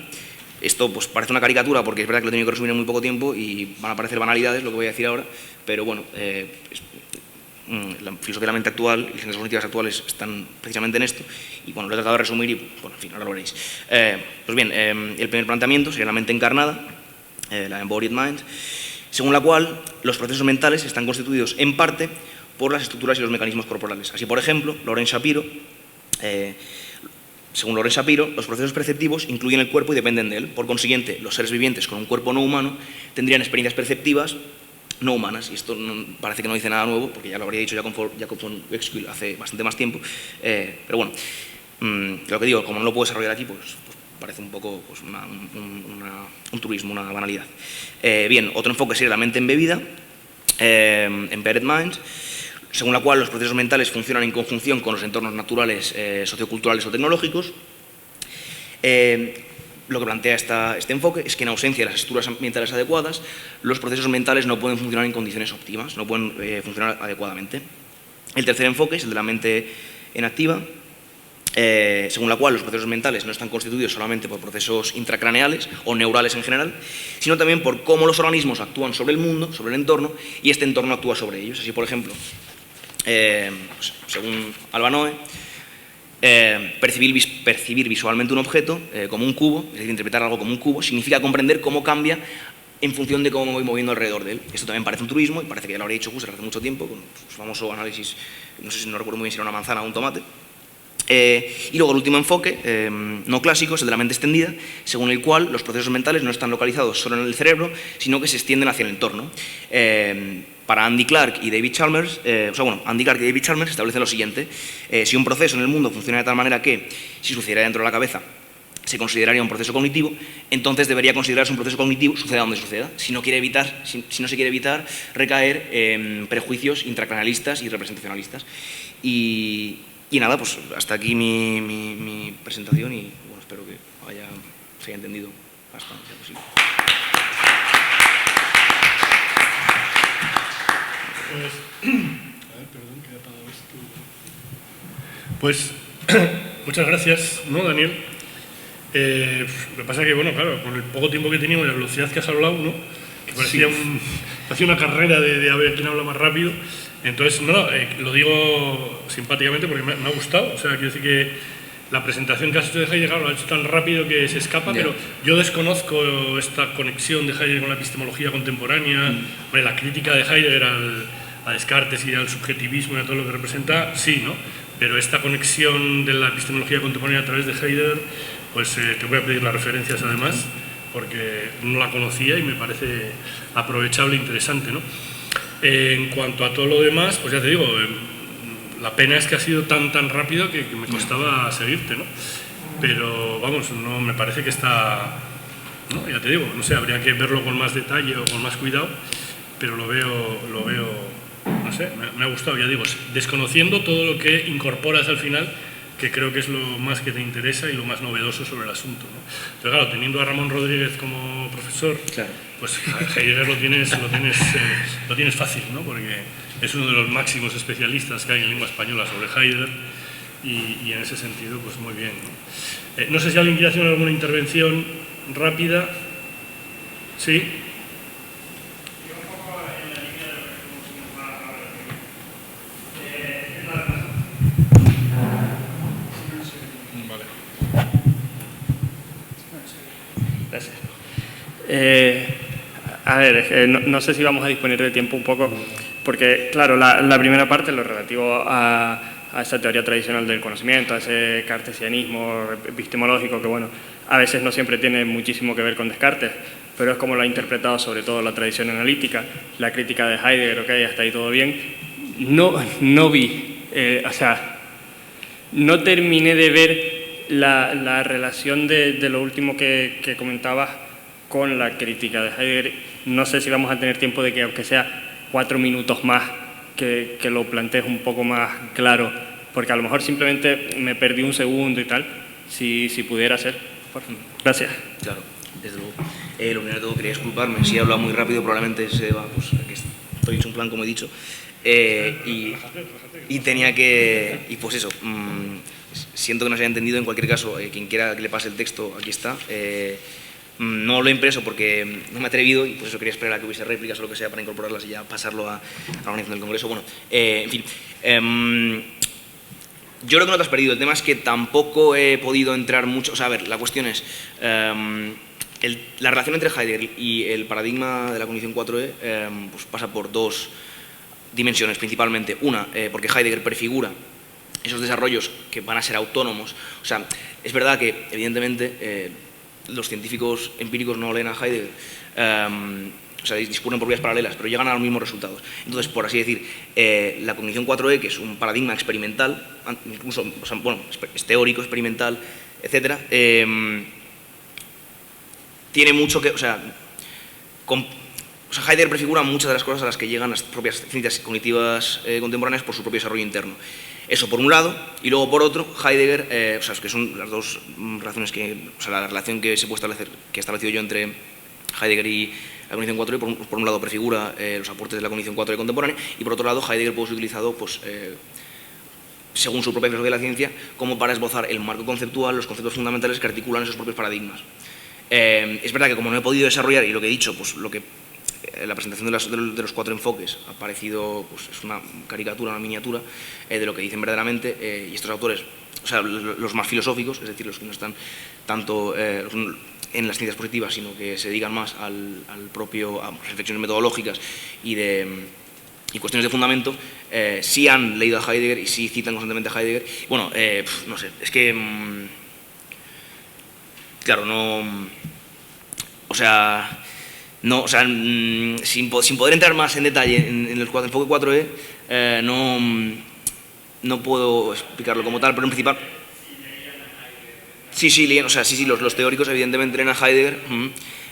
Esto pues parece una caricatura porque es verdad que lo he tenido que resumir en muy poco tiempo y van a parecer banalidades lo que voy a decir ahora, pero bueno, la filosofía de la mente actual y las ciencias cognitivas actuales están precisamente en esto y bueno, lo he tratado de resumir y bueno, en fin, ahora lo veréis. Pues bien, el primer planteamiento sería la mente encarnada, la embodied mind, según la cual los procesos mentales están constituidos en parte por las estructuras y los mecanismos corporales. Así, por ejemplo, según Lorenz Shapiro, los procesos perceptivos incluyen el cuerpo y dependen de él. Por consiguiente, los seres vivientes con un cuerpo no humano tendrían experiencias perceptivas no humanas. Y esto parece que no dice nada nuevo, porque ya lo habría dicho Jacob von Uexküll hace bastante más tiempo. Pero bueno, lo que digo, como no lo puedo desarrollar aquí, pues parece un poco pues, un truismo, una banalidad. Bien, otro enfoque sería la mente embebida, Embedded Minds, según la cual los procesos mentales funcionan en conjunción con los entornos naturales, socioculturales o tecnológicos. Lo que plantea este enfoque es que en ausencia de las estructuras ambientales adecuadas, los procesos mentales no pueden funcionar en condiciones óptimas, no pueden funcionar adecuadamente. El tercer enfoque es el de la mente en activa, según la cual los procesos mentales no están constituidos solamente por procesos intracraneales o neurales en general, sino también por cómo los organismos actúan sobre el mundo, sobre el entorno, y este entorno actúa sobre ellos. Así, por ejemplo, pues, según Albanoe, percibir visualmente un objeto como un cubo, es decir, interpretar algo como un cubo, significa comprender cómo cambia en función de cómo me voy moviendo alrededor de él. Esto también parece un truismo y parece que ya lo habría dicho Husserl hace mucho tiempo, con su famoso análisis, no recuerdo muy bien si era una manzana o un tomate. Y luego el último enfoque, no clásico, es el de la mente extendida, según el cual los procesos mentales no están localizados solo en el cerebro, sino que se extienden hacia el entorno. Para Andy Clark y David Chalmers, Andy Clark y David Chalmers establecen lo siguiente: si un proceso en el mundo funciona de tal manera que, si sucediera dentro de la cabeza, se consideraría un proceso cognitivo, entonces debería considerarse un proceso cognitivo, suceda donde suceda, si no se quiere evitar recaer en prejuicios intracranealistas y representacionalistas. Y nada, pues hasta aquí mi presentación y bueno, espero que se haya entendido bastante posible. Pues, muchas gracias, ¿no, Daniel? Lo que pasa es que, bueno, claro, con el poco tiempo que teníamos y la velocidad que has hablado, ¿no? Que parecía una carrera de a ver quién habla más rápido. Entonces, lo digo simpáticamente porque me ha gustado. O sea, quiero decir que la presentación que has hecho de Heidegger lo has hecho tan rápido que se escapa, pero yo desconozco esta conexión de Heidegger con la epistemología contemporánea. Hombre, la crítica de Heidegger a Descartes y al subjetivismo y a todo lo que representa, sí, ¿no? Pero esta conexión de la epistemología contemporánea a través de Heidegger, pues te voy a pedir las referencias además, porque no la conocía y me parece aprovechable e interesante, ¿no? En cuanto a todo lo demás, pues ya te digo, la pena es que ha sido tan rápido que me costaba seguirte, ¿no? Pero vamos, no me parece que está, ¿no? Ya te digo, no sé, habría que verlo con más detalle o con más cuidado, pero lo veo, no sé, me ha gustado, ya digo, desconociendo todo lo que incorporas al final, que creo que es lo más que te interesa y lo más novedoso sobre el asunto, ¿no? Pero claro, teniendo a Ramón Rodríguez como profesor, claro, pues Heidegger lo tienes fácil, ¿no? Porque es uno de los máximos especialistas que hay en lengua española sobre Heidegger y en ese sentido, pues muy bien, ¿no? No sé si alguien quiere hacer alguna intervención rápida. ¿Sí? Gracias. A ver, no sé si vamos a disponer de tiempo un poco, porque, claro, la primera parte, lo relativo a esa teoría tradicional del conocimiento, a ese cartesianismo epistemológico que, bueno, a veces no siempre tiene muchísimo que ver con Descartes, pero es como lo ha interpretado sobre todo la tradición analítica, la crítica de Heidegger, ok, hasta ahí todo bien. No vi, no terminé de ver la relación de lo último que comentabas con la crítica de Heidegger. No sé si vamos a tener tiempo de que, aunque sea 4 minutos más, que lo plantees un poco más claro, porque a lo mejor simplemente me perdí un segundo y tal, si pudiera ser. Por favor. Gracias. Claro, desde luego. Lo primero de todo, quería disculparme. Si he hablado muy rápido, probablemente se deba, pues, que estoy hecho un plan, como he dicho. Y tenía que... Y pues eso, siento que no se haya entendido. En cualquier caso, quien quiera que le pase el texto, aquí está. No lo he impreso porque no me he atrevido y por eso quería esperar a que hubiese réplicas o lo que sea para incorporarlas y ya pasarlo a la organización del Congreso. Bueno, en fin. Yo creo que no te has perdido. El tema es que tampoco he podido entrar mucho... O sea, a ver, la cuestión es... la relación entre Heidegger y el paradigma de la cognición 4E pues pasa por dos dimensiones principalmente. Una, porque Heidegger prefigura esos desarrollos que van a ser autónomos. O sea, es verdad que, evidentemente, los científicos empíricos no leen a Heidegger, o sea, discurren por vías paralelas, pero llegan a los mismos resultados. Entonces, por así decir, la cognición 4E, que es un paradigma experimental, incluso, o sea, bueno, es teórico, experimental, etcétera, tiene mucho que, o sea, O sea, Heidegger prefigura muchas de las cosas a las que llegan las propias ciencias cognitivas contemporáneas por su propio desarrollo interno. Eso por un lado, y luego por otro, Heidegger, o sea, que son las dos relaciones o sea, la relación que se puede establecer, que he establecido yo entre Heidegger y la cognición 4D, por un lado prefigura los aportes de la cognición 4D contemporánea, y por otro lado Heidegger puede ser utilizado, pues, según su propia filosofía de la ciencia, como para esbozar el marco conceptual, los conceptos fundamentales que articulan esos propios paradigmas. Es verdad que como no he podido desarrollar, y lo que he dicho, pues lo que la presentación de los 4 enfoques ha parecido, pues, es una caricatura, una miniatura de lo que dicen verdaderamente, y estos autores, o sea, los más filosóficos, es decir, los que no están tanto en las ciencias positivas, sino que se dedican más a reflexiones metodológicas y cuestiones de fundamento, sí han leído a Heidegger y sí citan constantemente a Heidegger. Bueno, no sé, es que, claro, sin poder entrar más en detalle en el enfoque 4E, no puedo explicarlo como tal, pero en principal... Sí, los teóricos evidentemente leen a Heidegger,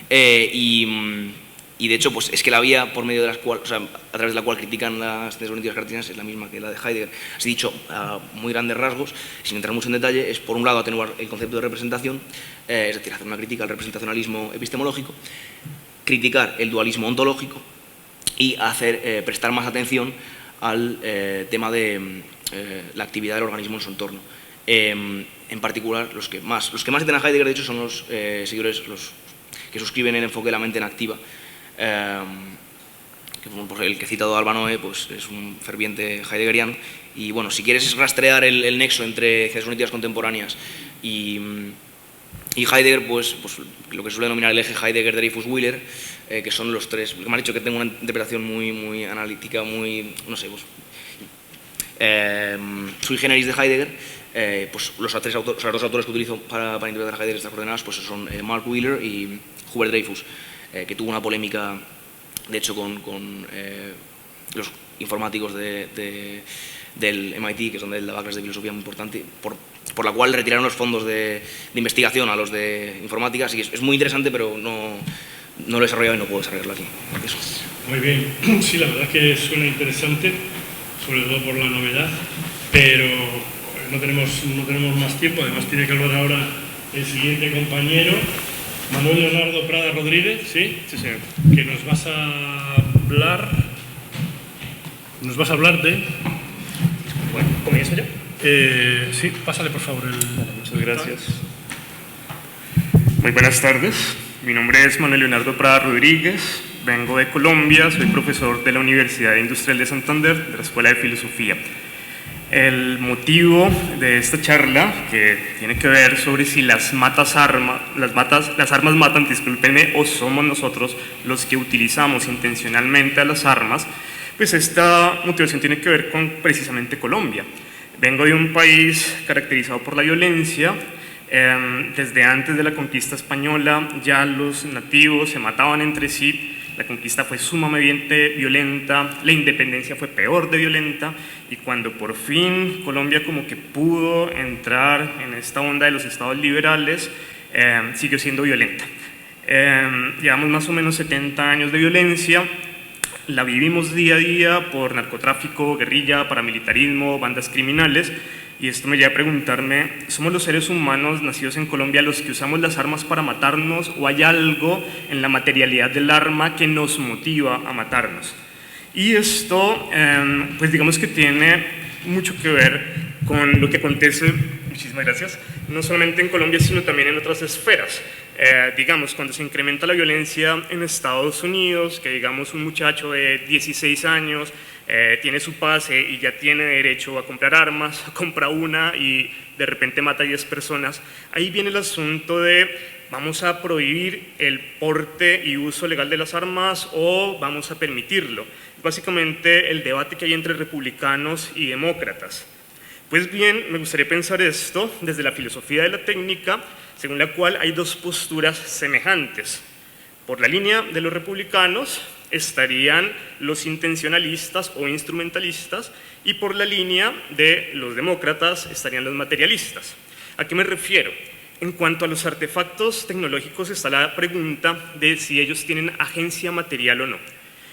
y de hecho, pues es que la vía por medio de las cuales, o sea, a través de la cual critican las ciencias cognitivas cartesianas es la misma que la de Heidegger. Así dicho, a muy grandes rasgos, sin entrar mucho en detalle, es por un lado atenuar el concepto de representación, es decir, hacer una crítica al representacionalismo epistemológico, criticar el dualismo ontológico y prestar más atención al tema de la actividad del organismo en su entorno. En particular, los que más citan a Heidegger, de hecho, son los seguidores, los que suscriben el enfoque de la mente en activa, el que he citado Alba Noé, pues es un ferviente heideggeriano. Y bueno, si quieres rastrear el nexo entre ciencias cognitivas contemporáneas y Heidegger, pues lo que se suele denominar el eje Heidegger-Dreyfus-Wheeler, que son los tres, me han dicho que tengo una interpretación muy analítica, muy, no sé, pues, sui generis de Heidegger. Pues los dos autores que utilizo para interpretar a Heidegger estas coordenadas, pues son Mark Wheeler y Hubert Dreyfus, que tuvo una polémica, de hecho, con los informáticos del MIT, que son de la clase de filosofía muy importante, por la cual retiraron los fondos de investigación a los de informática. Así que es muy interesante, pero no lo he desarrollado y no puedo desarrollarlo aquí. Eso. Muy bien, sí, la verdad es que suena interesante, sobre todo por la novedad, pero no tenemos más tiempo. Además tiene que hablar ahora el siguiente compañero, Manuel Leonardo Prada Rodríguez, ¿sí? Sí, señor. Que nos vas a hablar de... Bueno, ¿comienzo yo? Sí, pásale por favor Muchas gracias. Muy buenas tardes. Mi nombre es Manuel Leonardo Prada Rodríguez. Vengo de Colombia, soy profesor de la Universidad Industrial de Santander, de la Escuela de Filosofía. El motivo de esta charla, que tiene que ver sobre si las armas matan, discúlpenme, o somos nosotros los que utilizamos intencionalmente a las armas, pues esta motivación tiene que ver con precisamente Colombia. Vengo de un país caracterizado por la violencia. Desde antes de la conquista española ya los nativos se mataban entre sí. La conquista fue sumamente violenta, la independencia fue peor de violenta, y cuando por fin Colombia como que pudo entrar en esta onda de los estados liberales, siguió siendo violenta. Llevamos más o menos 70 años de violencia, la vivimos día a día por narcotráfico, guerrilla, paramilitarismo, bandas criminales, y esto me lleva a preguntarme, ¿somos los seres humanos nacidos en Colombia los que usamos las armas para matarnos, o hay algo en la materialidad del arma que nos motiva a matarnos? Y esto, pues digamos que tiene mucho que ver con lo que acontece, muchísimas gracias, no solamente en Colombia, sino también en otras esferas. Digamos, cuando se incrementa la violencia en Estados Unidos, que digamos un muchacho de 16 años tiene su pase y ya tiene derecho a comprar armas, compra una y de repente mata a 10 personas, ahí viene el asunto de ¿vamos a prohibir el porte y uso legal de las armas o vamos a permitirlo? Básicamente el debate que hay entre republicanos y demócratas. Pues bien, me gustaría pensar esto desde la filosofía de la técnica, según la cual hay dos posturas semejantes. Por la línea de los republicanos estarían los intencionalistas o instrumentalistas, y por la línea de los demócratas estarían los materialistas. ¿A qué me refiero? En cuanto a los artefactos tecnológicos está la pregunta de si ellos tienen agencia material o no.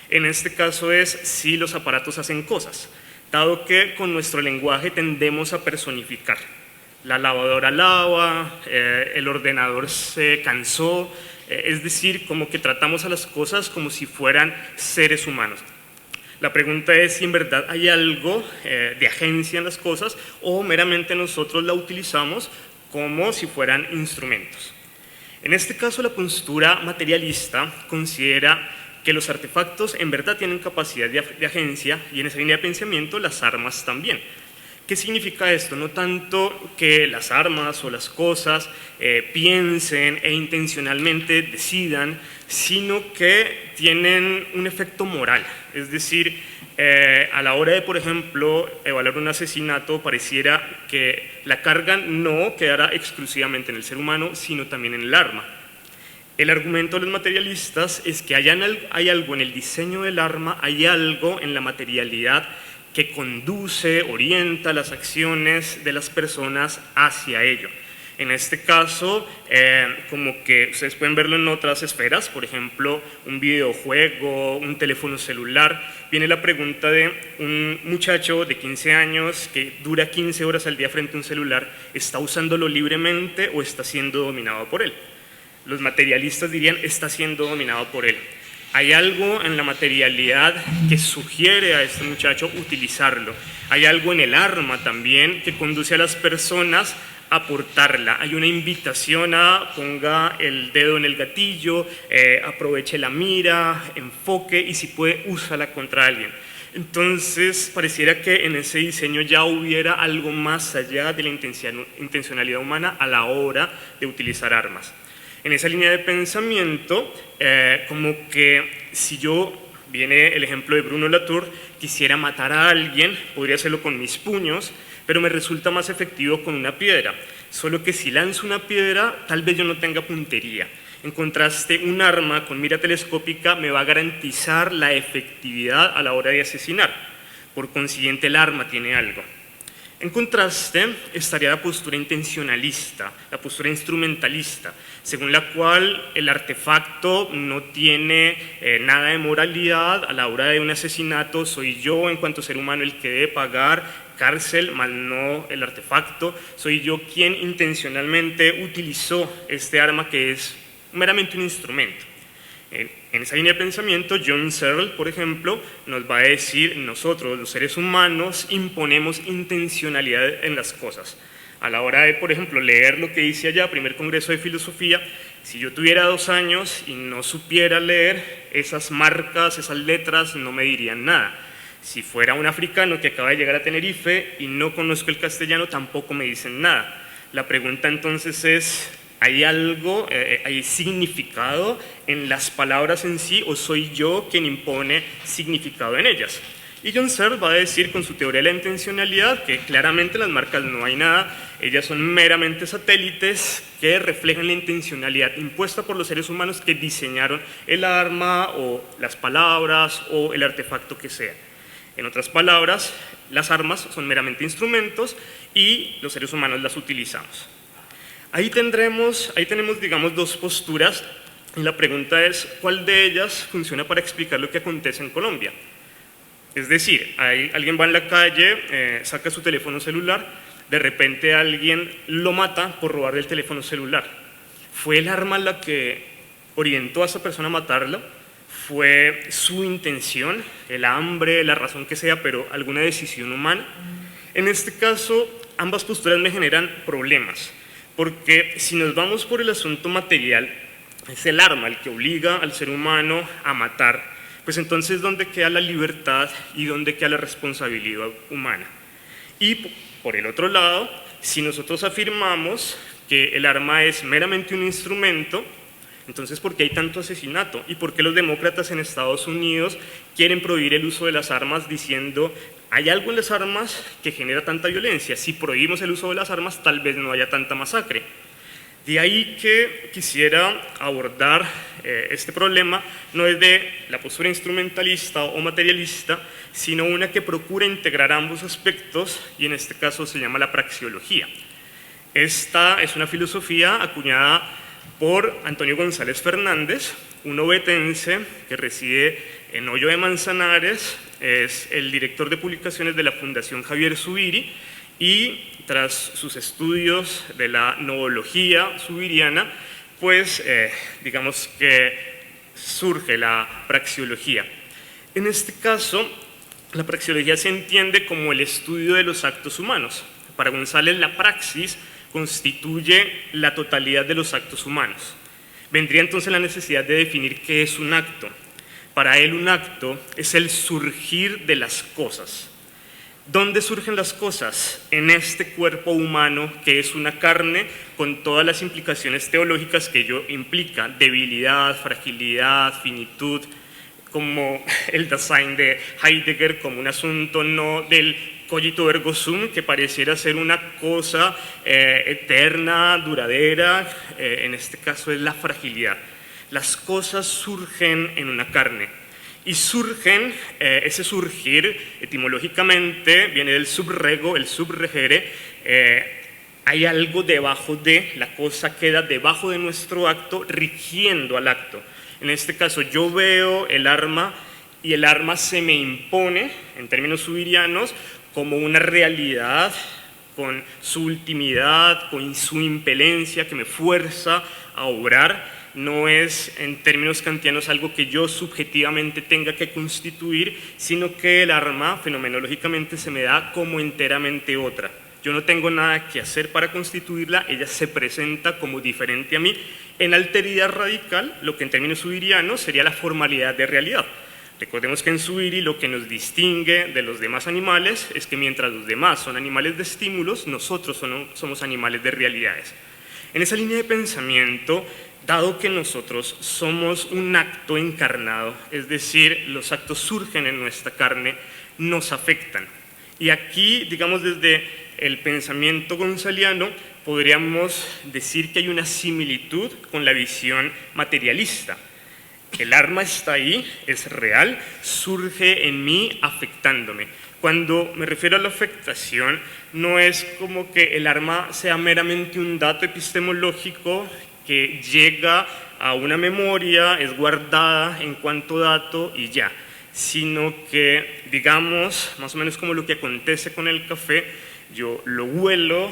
En este caso es si los aparatos hacen cosas, dado que con nuestro lenguaje tendemos a personificar. La lavadora lava, el ordenador se cansó, es decir, como que tratamos a las cosas como si fueran seres humanos. La pregunta es si en verdad hay algo de agencia en las cosas o meramente nosotros la utilizamos como si fueran instrumentos. En este caso, la postura materialista considera que los artefactos en verdad tienen capacidad de agencia y en esa línea de pensamiento las armas también. ¿Qué significa esto? No tanto que las armas o las cosas piensen e intencionalmente decidan, sino que tienen un efecto moral. Es decir, a la hora de, por ejemplo, evaluar un asesinato, pareciera que la carga no quedara exclusivamente en el ser humano, sino también en el arma. El argumento de los materialistas es que hay algo en el diseño del arma, hay algo en la materialidad que conduce, orienta las acciones de las personas hacia ello. En este caso, como que ustedes pueden verlo en otras esferas, por ejemplo, un videojuego, un teléfono celular, viene la pregunta de un muchacho de 15 años que dura 15 horas al día frente a un celular, ¿está usándolo libremente o está siendo dominado por él? Los materialistas dirían, está siendo dominado por él. Hay algo en la materialidad que sugiere a este muchacho utilizarlo. Hay algo en el arma también que conduce a las personas a portarla. Hay una invitación a ponga el dedo en el gatillo, aproveche la mira, enfoque y si puede, úsala contra alguien. Entonces, pareciera que en ese diseño ya hubiera algo más allá de la intencionalidad humana a la hora de utilizar armas. En esa línea de pensamiento, como que si yo, viene el ejemplo de Bruno Latour, quisiera matar a alguien, podría hacerlo con mis puños, pero me resulta más efectivo con una piedra. Solo que si lanzo una piedra, tal vez yo no tenga puntería. En contraste, un arma con mira telescópica me va a garantizar la efectividad a la hora de asesinar. Por consiguiente, el arma tiene algo. En contraste, estaría la postura intencionalista, la postura instrumentalista, según la cual el artefacto no tiene nada de moralidad. A la hora de un asesinato soy yo, en cuanto ser humano, el que debe pagar cárcel, más no el artefacto. Soy yo quien intencionalmente utilizó este arma que es meramente un instrumento. En esa línea de pensamiento, John Searle, por ejemplo, nos va a decir, nosotros, los seres humanos, imponemos intencionalidad en las cosas. A la hora de, por ejemplo, leer lo que dice allá, primer congreso de filosofía, si yo tuviera 2 años y no supiera leer, esas marcas, esas letras no me dirían nada. Si fuera un africano que acaba de llegar a Tenerife y no conozco el castellano, tampoco me dicen nada. La pregunta entonces es, ¿hay algo, hay significado en las palabras en sí o soy yo quien impone significado en ellas? Y John Searle va a decir con su teoría de la intencionalidad que claramente en las marcas no hay nada, ellas son meramente satélites que reflejan la intencionalidad impuesta por los seres humanos que diseñaron el arma o las palabras o el artefacto que sea. En otras palabras, las armas son meramente instrumentos y los seres humanos las utilizamos. Ahí tenemos, digamos, 2 posturas y la pregunta es, ¿cuál de ellas funciona para explicar lo que acontece en Colombia? Es decir, alguien va en la calle, saca su teléfono celular, de repente alguien lo mata por robarle el teléfono celular. ¿Fue el arma la que orientó a esa persona a matarlo? ¿Fue su intención, el hambre, la razón que sea, pero alguna decisión humana? En este caso, ambas posturas me generan problemas. Porque si nos vamos por el asunto material, es el arma el que obliga al ser humano a matar, pues entonces ¿dónde queda la libertad y dónde queda la responsabilidad humana? Y por el otro lado, si nosotros afirmamos que el arma es meramente un instrumento, entonces ¿por qué hay tanto asesinato? ¿Y por qué los demócratas en Estados Unidos quieren prohibir el uso de las armas diciendo hay algo en las armas que genera tanta violencia? Si prohibimos el uso de las armas, tal vez no haya tanta masacre. De ahí que quisiera abordar este problema, no es de la postura instrumentalista o materialista, sino una que procura integrar ambos aspectos, y en este caso se llama la praxeología. Esta es una filosofía acuñada por Antonio González Fernández, un ovetense que reside en Hoyo de Manzanares, es el director de publicaciones de la Fundación Javier Zubiri, y tras sus estudios de la novología zubiriana, pues digamos que surge la praxeología. En este caso, la praxeología se entiende como el estudio de los actos humanos. Para González, la praxis constituye la totalidad de los actos humanos. Vendría entonces la necesidad de definir qué es un acto. Para él, un acto es el surgir de las cosas. ¿Dónde surgen las cosas? En este cuerpo humano que es una carne con todas las implicaciones teológicas que ello implica: debilidad, fragilidad, finitud, como el Dasein de Heidegger, como un asunto no del cogito ergo sum, que pareciera ser una cosa eterna, duradera. En este caso es la fragilidad. Las cosas surgen en una carne. Y surgen, ese surgir, etimológicamente, viene del subrego, el subregere. Hay algo debajo de, la cosa queda debajo de nuestro acto, rigiendo al acto. En este caso, yo veo el arma y el arma se me impone, en términos zubirianos, como una realidad con su ultimidad, con su impelencia que me fuerza a obrar. No es, en términos kantianos, algo que yo subjetivamente tenga que constituir, sino que el arma, fenomenológicamente, se me da como enteramente otra. Yo no tengo nada que hacer para constituirla, ella se presenta como diferente a mí. En alteridad radical, lo que en términos zubirianos sería la formalidad de realidad. Recordemos que en Zubiri lo que nos distingue de los demás animales es que mientras los demás son animales de estímulos, nosotros somos animales de realidades. En esa línea de pensamiento, dado que nosotros somos un acto encarnado, es decir, los actos surgen en nuestra carne, nos afectan. Y aquí, digamos, desde el pensamiento gonzaliano, podríamos decir que hay una similitud con la visión materialista. El arma está ahí, es real, surge en mí afectándome. Cuando me refiero a la afectación, no es como que el arma sea meramente un dato epistemológico que llega a una memoria, es guardada en cuanto dato y ya, sino que, digamos, más o menos como lo que acontece con el café, yo lo huelo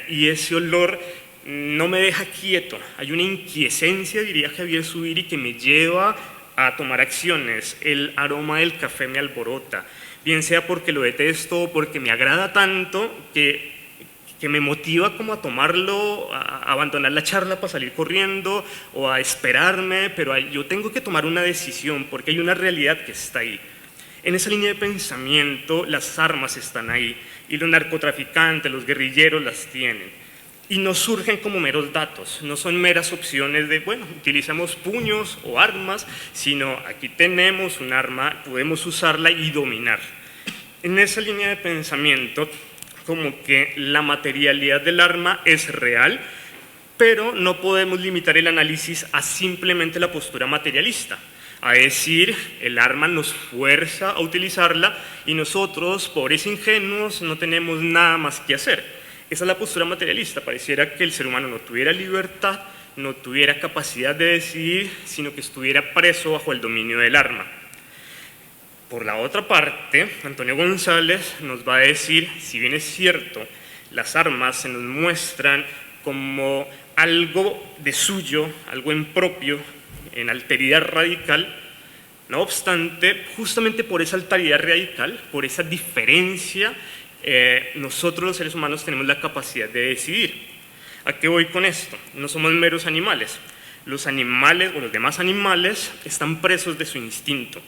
y ese olor no me deja quieto. Hay una inquiescencia, diría Javier Zubiri, que me lleva a tomar acciones. El aroma del café me alborota, bien sea porque lo detesto o porque me agrada tanto que me motiva como a tomarlo, a abandonar la charla para salir corriendo o a esperarme, pero yo tengo que tomar una decisión porque hay una realidad que está ahí. En esa línea de pensamiento las armas están ahí y los narcotraficantes, los guerrilleros las tienen. Y no surgen como meros datos, no son meras opciones de, bueno, utilicemos puños o armas, sino aquí tenemos un arma, podemos usarla y dominar. En esa línea de pensamiento, como que la materialidad del arma es real, pero no podemos limitar el análisis a simplemente la postura materialista, a decir, el arma nos fuerza a utilizarla y nosotros, pobres ingenuos, no tenemos nada más que hacer. Esa es la postura materialista, pareciera que el ser humano no tuviera libertad, no tuviera capacidad de decidir, sino que estuviera preso bajo el dominio del arma. Por la otra parte, Antonio González nos va a decir, si bien es cierto, las armas se nos muestran como algo de suyo, algo impropio, en alteridad radical, no obstante, justamente por esa alteridad radical, por esa diferencia, nosotros los seres humanos tenemos la capacidad de decidir. ¿A qué voy con esto? No somos meros animales. Los animales o los demás animales están presos de su instinto.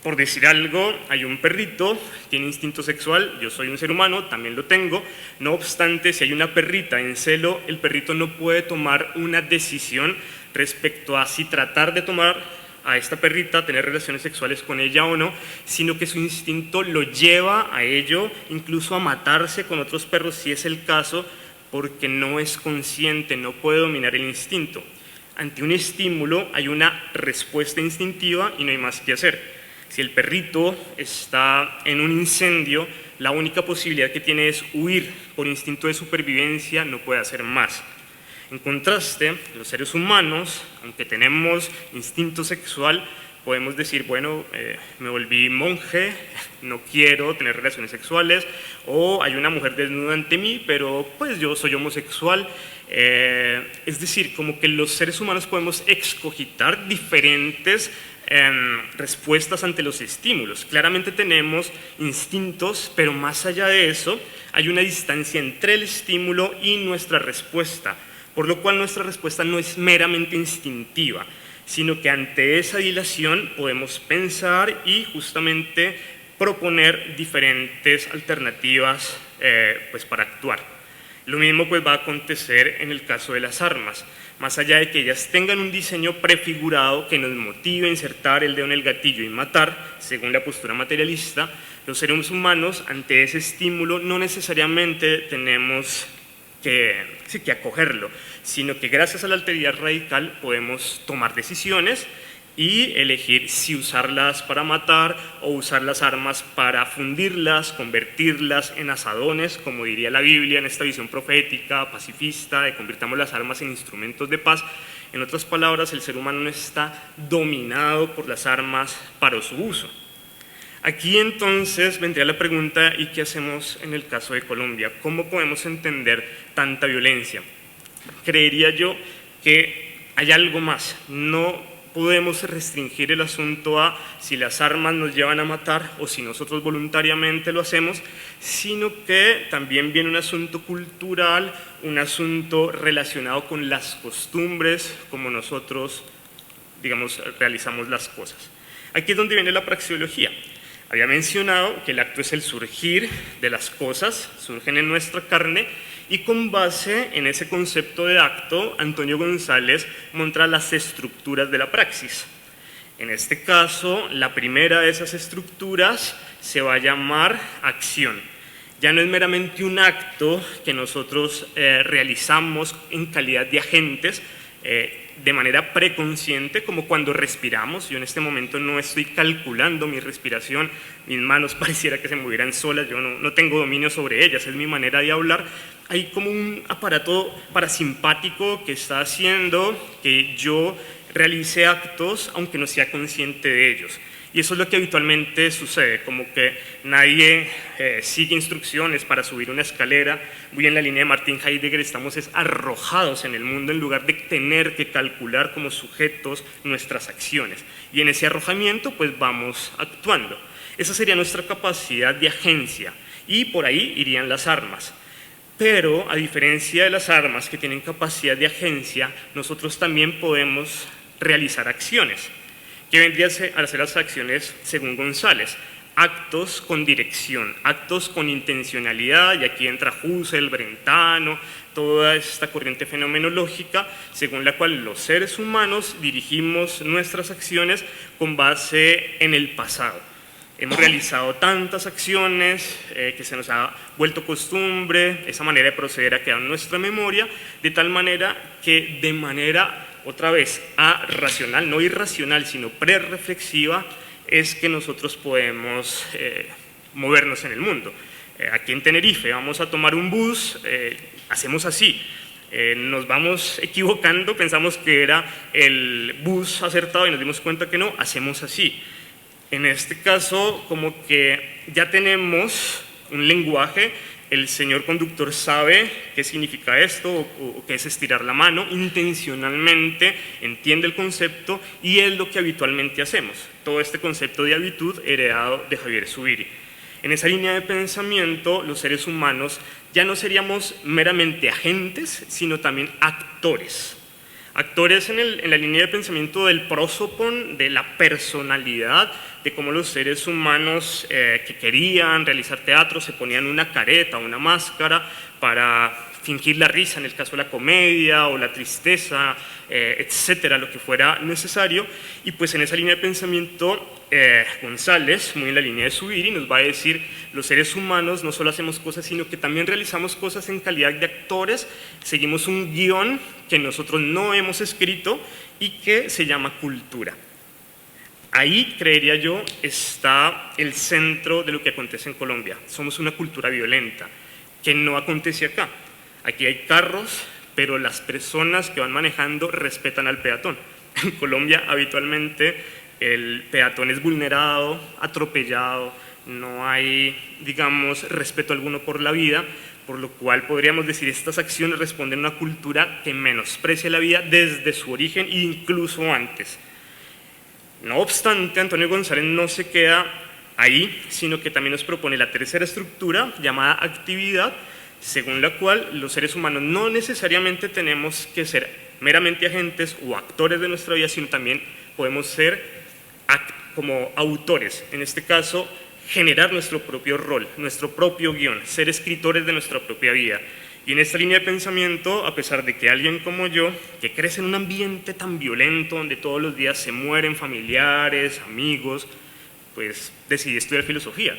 Por decir algo, hay un perrito, tiene instinto sexual, yo soy un ser humano, también lo tengo. No obstante, si hay una perrita en celo, el perrito no puede tomar una decisión respecto a si tratar de tomar a esta perrita, tener relaciones sexuales con ella o no, sino que su instinto lo lleva a ello, incluso a matarse con otros perros si es el caso, porque no es consciente, no puede dominar el instinto. Ante un estímulo hay una respuesta instintiva y no hay más que hacer. Si el perrito está en un incendio, la única posibilidad que tiene es huir. Por instinto de supervivencia no puede hacer más. En contraste, los seres humanos, aunque tenemos instinto sexual, podemos decir, bueno, me volví monje, no quiero tener relaciones sexuales, o hay una mujer desnuda ante mí, pero pues yo soy homosexual. Es decir, como que los seres humanos podemos excogitar diferentes respuestas ante los estímulos. Claramente tenemos instintos, pero más allá de eso, hay una distancia entre el estímulo y nuestra respuesta, por lo cual nuestra respuesta no es meramente instintiva, sino que ante esa dilación podemos pensar y justamente proponer diferentes alternativas pues para actuar. Lo mismo pues va a acontecer en el caso de las armas. Más allá de que ellas tengan un diseño prefigurado que nos motive a insertar el dedo en el gatillo y matar, según la postura materialista, los seres humanos ante ese estímulo no necesariamente tenemos que acogerlo, sino que gracias a la alteridad radical podemos tomar decisiones y elegir si usarlas para matar o usar las armas para fundirlas, convertirlas en asadones, como diría la Biblia en esta visión profética, pacifista, de convirtamos las armas en instrumentos de paz. En otras palabras, el ser humano no está dominado por las armas para su uso. Aquí entonces vendría la pregunta, ¿y qué hacemos en el caso de Colombia? ¿Cómo podemos entender tanta violencia? Creería yo que hay algo más. No podemos restringir el asunto a si las armas nos llevan a matar o si nosotros voluntariamente lo hacemos, sino que también viene un asunto cultural, un asunto relacionado con las costumbres, como nosotros, digamos, realizamos las cosas. Aquí es donde viene la praxeología. Había mencionado que el acto es el surgir de las cosas, surgen en nuestra carne, y con base en ese concepto de acto, Antonio González muestra las estructuras de la praxis. En este caso, la primera de esas estructuras se va a llamar acción. Ya no es meramente un acto que nosotros realizamos en calidad de agentes, de manera preconsciente, como cuando respiramos. Yo en este momento no estoy calculando mi respiración, mis manos pareciera que se movieran solas, yo no tengo dominio sobre ellas, es mi manera de hablar. Hay como un aparato parasimpático que está haciendo que yo realice actos aunque no sea consciente de ellos. Y eso es lo que habitualmente sucede, como que nadie sigue instrucciones para subir una escalera. Muy en la línea de Martin Heidegger, estamos arrojados en el mundo en lugar de tener que calcular como sujetos nuestras acciones. Y en ese arrojamiento pues vamos actuando. Esa sería nuestra capacidad de agencia y por ahí irían las armas. Pero a diferencia de las armas que tienen capacidad de agencia, nosotros también podemos realizar acciones. ¿Qué vendría a ser las acciones según González? Actos con dirección, actos con intencionalidad, y aquí entra Husserl, Brentano, toda esta corriente fenomenológica, según la cual los seres humanos dirigimos nuestras acciones con base en el pasado. Hemos realizado tantas acciones que se nos ha vuelto costumbre, esa manera de proceder ha quedado en nuestra memoria, de tal manera que de manera otra vez, racional, no irracional, sino prereflexiva, es que nosotros podemos movernos en el mundo. Aquí en Tenerife vamos a tomar un bus, hacemos así, nos vamos equivocando, pensamos que era el bus acertado y nos dimos cuenta que no, hacemos así. En este caso, como que ya tenemos un lenguaje. El señor conductor sabe qué significa esto o qué es estirar la mano, intencionalmente entiende el concepto y es lo que habitualmente hacemos. Todo este concepto de habitud heredado de Javier Zubiri. En esa línea de pensamiento, los seres humanos ya no seríamos meramente agentes, sino también actores. Actores en la línea de pensamiento del prosopon, de la personalidad, de cómo los seres humanos que querían realizar teatro se ponían una careta, una máscara para fingir la risa en el caso de la comedia o la tristeza, etcétera, lo que fuera necesario. Y pues en esa línea de pensamiento González, muy en la línea de Zubiri, nos va a decir: los seres humanos no solo hacemos cosas, sino que también realizamos cosas en calidad de actores, seguimos un guión que nosotros no hemos escrito y que se llama cultura. ahí, creería yo, está el centro de lo que acontece en Colombia. Somos una cultura violenta, que no acontece acá. Aquí hay carros, pero las personas que van manejando respetan al peatón. En Colombia, habitualmente, el peatón es vulnerado, atropellado, no hay, digamos, respeto alguno por la vida, por lo cual podríamos decir estas acciones responden a una cultura que menosprecia la vida desde su origen e incluso antes. No obstante, Antonio González no se queda ahí, sino que también nos propone la tercera estructura llamada actividad, según la cual los seres humanos no necesariamente tenemos que ser meramente agentes o actores de nuestra vida, sino también podemos ser como autores, en este caso generar nuestro propio rol, nuestro propio guión, ser escritores de nuestra propia vida. Y en esta línea de pensamiento, a pesar de que alguien como yo, que crece en un ambiente tan violento, donde todos los días se mueren familiares, amigos, pues decidí estudiar filosofía.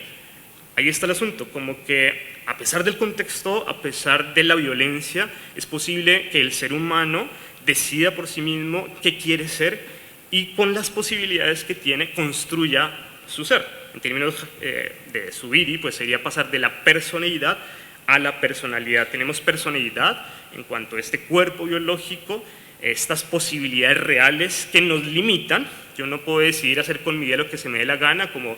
Ahí está el asunto, como que a pesar del contexto, a pesar de la violencia, es posible que el ser humano decida por sí mismo qué quiere ser y con las posibilidades que tiene construya su ser. En términos de Zubiri, pues sería pasar de la personalidad a la personalidad. Tenemos personalidad en cuanto a este cuerpo biológico, estas posibilidades reales que nos limitan. Yo no puedo decidir hacer con mi vida lo que se me dé la gana, como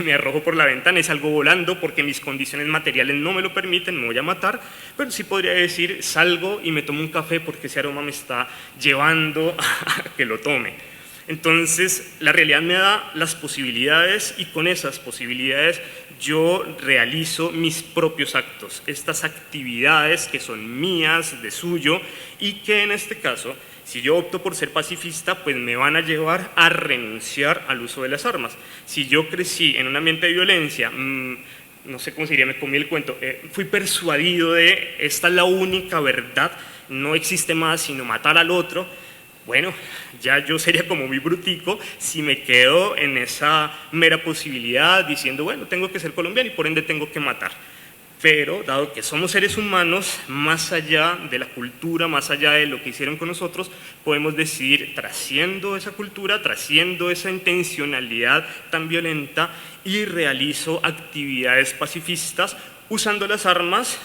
me arrojo por la ventana y salgo volando porque mis condiciones materiales no me lo permiten, me voy a matar, pero sí podría decir salgo y me tomo un café porque ese aroma me está llevando a que lo tome. Entonces, la realidad me da las posibilidades y con esas posibilidades yo realizo mis propios actos, estas actividades que son mías, de suyo, y que en este caso, si yo opto por ser pacifista, pues me van a llevar a renunciar al uso de las armas. Si yo crecí en un ambiente de violencia, no sé cómo se diría, me comí el cuento, fui persuadido de esta es la única verdad, no existe más sino matar al otro. Bueno, ya yo sería como muy brutico si me quedo en esa mera posibilidad diciendo, bueno, tengo que ser colombiano y por ende tengo que matar. Pero, dado que somos seres humanos, más allá de la cultura, más allá de lo que hicieron con nosotros, podemos decidir, trasciendo esa cultura, trasciendo esa intencionalidad tan violenta y realizo actividades pacifistas usando las armas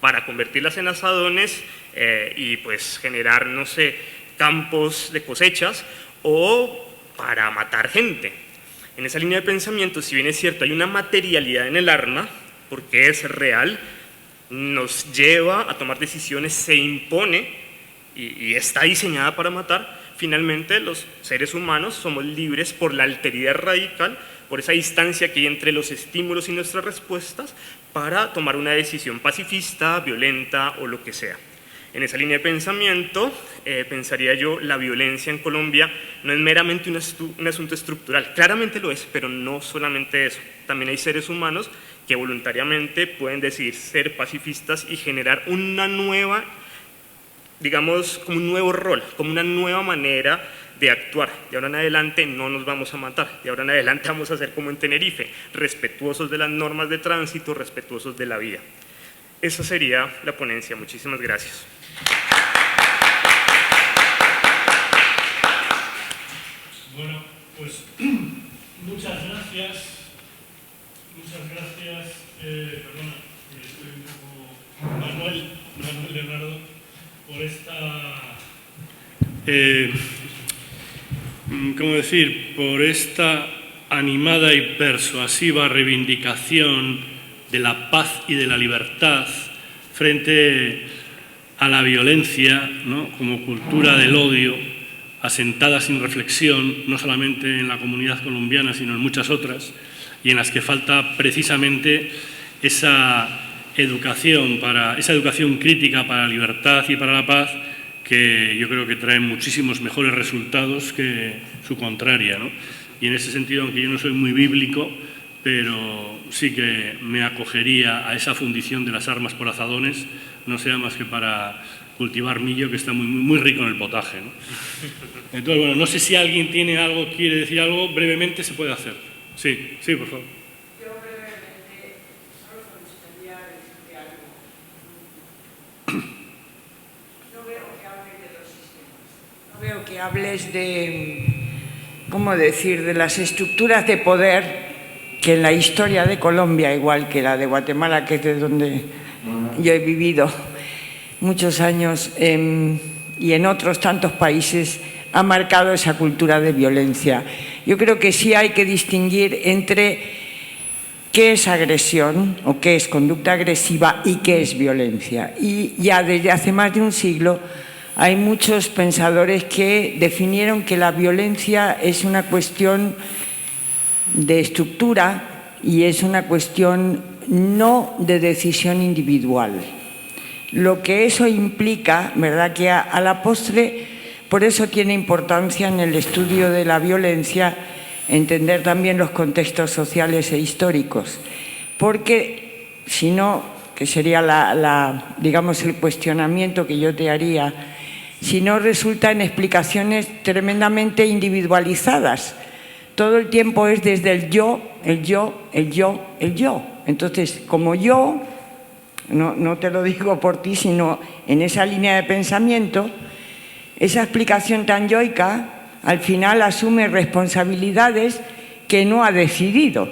para convertirlas en asadones y pues generar, no sé, campos de cosechas o para matar gente. En esa línea de pensamiento, si bien es cierto, hay una materialidad en el arma, porque es real, nos lleva a tomar decisiones, se impone y está diseñada para matar, finalmente los seres humanos somos libres por la alteridad radical, por esa distancia que hay entre los estímulos y nuestras respuestas, para tomar una decisión pacifista, violenta o lo que sea. En esa línea de pensamiento, pensaría yo, la violencia en Colombia no es meramente un asunto estructural. Claramente lo es, pero no solamente eso. También hay seres humanos que voluntariamente pueden decidir ser pacifistas y generar una nueva, digamos, como un nuevo rol, como una nueva manera de actuar. De ahora en adelante no nos vamos a matar, de ahora en adelante vamos a ser como en Tenerife, respetuosos de las normas de tránsito, respetuosos de la vida. Esa sería la ponencia. Muchísimas gracias. Bueno, pues muchas gracias. Muchas gracias. Perdona, estoy un poco Manuel Leonardo, por esta. ¿Cómo decir? Por esta animada y persuasiva reivindicación de la paz y de la libertad frente a la violencia, ¿no?, como cultura del odio, asentada sin reflexión, no solamente en la comunidad colombiana, sino en muchas otras, y en las que falta precisamente esa educación crítica para la libertad y para la paz, que yo creo que trae muchísimos mejores resultados que su contraria, ¿no? Y en ese sentido, aunque yo no soy muy bíblico, pero sí que me acogería a esa fundición de las armas por azadones, no sea más que para cultivar millo, que está muy rico en el potaje, ¿no? Entonces, bueno, no sé si alguien tiene algo, quiere decir algo, brevemente se puede hacer. Sí, por favor. Yo brevemente, solo me gustaría decirte algo. No veo que hables de los sistemas, no veo que hables de ¿cómo decir?, de las estructuras de poder que en la historia de Colombia, igual que la de Guatemala, que es de donde yo he vivido muchos años, y en otros tantos países, ha marcado esa cultura de violencia. Yo creo que sí hay que distinguir entre qué es agresión o qué es conducta agresiva y qué es violencia. Y ya desde hace más de un siglo hay muchos pensadores que definieron que la violencia es una cuestión de estructura y es una cuestión no de decisión individual. Lo que eso implica, ¿verdad?, que a la postre, por eso tiene importancia en el estudio de la violencia entender también los contextos sociales e históricos, porque si no, que sería digamos el cuestionamiento que yo te haría, si no resulta en explicaciones tremendamente individualizadas. Todo el tiempo es desde el yo, el yo, el yo, el yo. Entonces, como yo, no te lo digo por ti, sino en esa línea de pensamiento, esa explicación tan yoica al final asume responsabilidades que no ha decidido.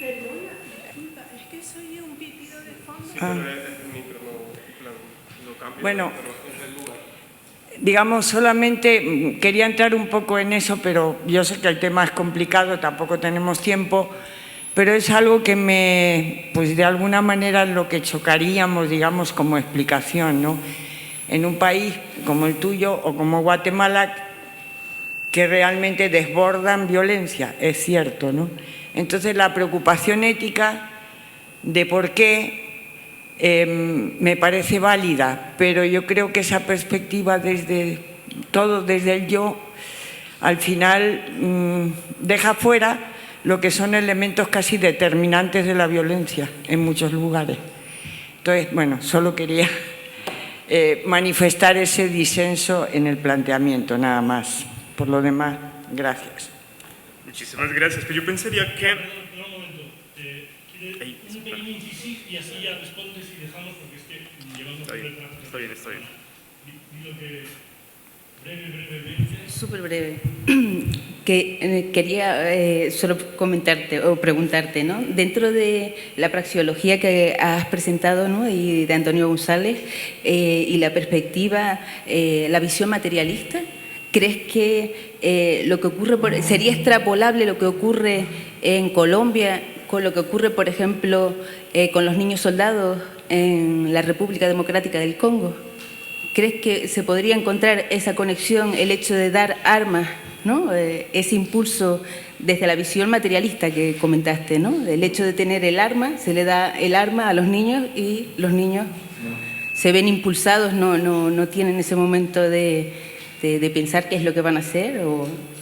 Perdona, disculpa, es que soy un pitido de fondo. Bueno, digamos, solamente quería entrar un poco en eso, pero yo sé que el tema es complicado, tampoco tenemos tiempo, pero es algo que pues de alguna manera en lo que chocaríamos, digamos, como explicación, ¿no? En un país como el tuyo o como Guatemala, que realmente desbordan violencia, es cierto, ¿no? Entonces la preocupación ética de por qué me parece válida, pero yo creo que esa perspectiva desde el yo, al final deja fuera lo que son elementos casi determinantes de la violencia en muchos lugares. Entonces, bueno, solo quería manifestar ese disenso en el planteamiento, nada más. Por lo demás, gracias. Muchísimas gracias. Pero yo pensaría que... Un momento. Un pequeño inciso y así ya respondes y dejamos porque es que llevamos... Está bien. Digo que brevemente... Súper breve. Quería solo comentarte o preguntarte, ¿no? Dentro de la praxeología que has presentado, ¿no?, y de Antonio González, y la perspectiva, la visión materialista, ¿crees que lo que ocurre sería extrapolable lo que ocurre en Colombia con lo que ocurre, por ejemplo, con los niños soldados en la República Democrática del Congo? ¿Crees que se podría encontrar esa conexión, el hecho de dar armas, ¿no?, ese impulso desde la visión materialista que comentaste, ¿no?, el hecho de tener el arma, se le da el arma a los niños y los niños se ven impulsados, no tienen ese momento de pensar qué es lo que van a hacer,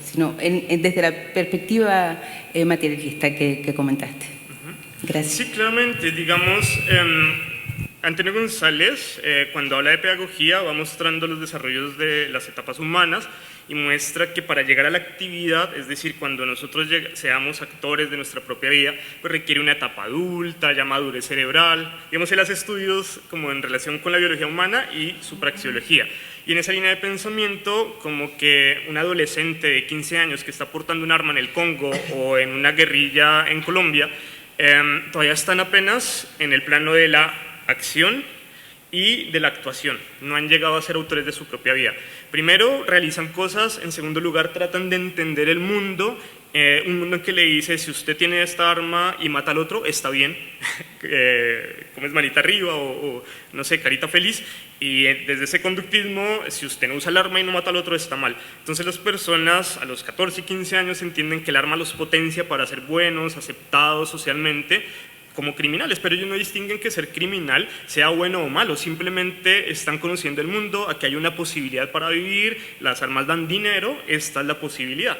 sino desde la perspectiva materialista que comentaste. Gracias. Sí, claramente, digamos, Antonio González, cuando habla de pedagogía, va mostrando los desarrollos de las etapas humanas y muestra que para llegar a la actividad, es decir, cuando nosotros seamos actores de nuestra propia vida, pues requiere una etapa adulta, ya madurez cerebral. Digamos, él hace estudios como en relación con la biología humana y su praxeología. Y en esa línea de pensamiento, como que un adolescente de 15 años que está portando un arma en el Congo o en una guerrilla en Colombia, todavía están apenas en el plano de la acción y de la actuación. No han llegado a ser autores de su propia vida. Primero, realizan cosas. En segundo lugar, tratan de entender el mundo. Un mundo que le dice, si usted tiene esta arma y mata al otro, está bien. Como es manita arriba o no sé, carita feliz. Y desde ese conductismo, si usted no usa el arma y no mata al otro, está mal. Entonces las personas a los 14 y 15 años entienden que el arma los potencia para ser buenos, aceptados socialmente, como criminales, pero ellos no distinguen que ser criminal sea bueno o malo, simplemente están conociendo el mundo, aquí hay una posibilidad para vivir, las armas dan dinero, esta es la posibilidad.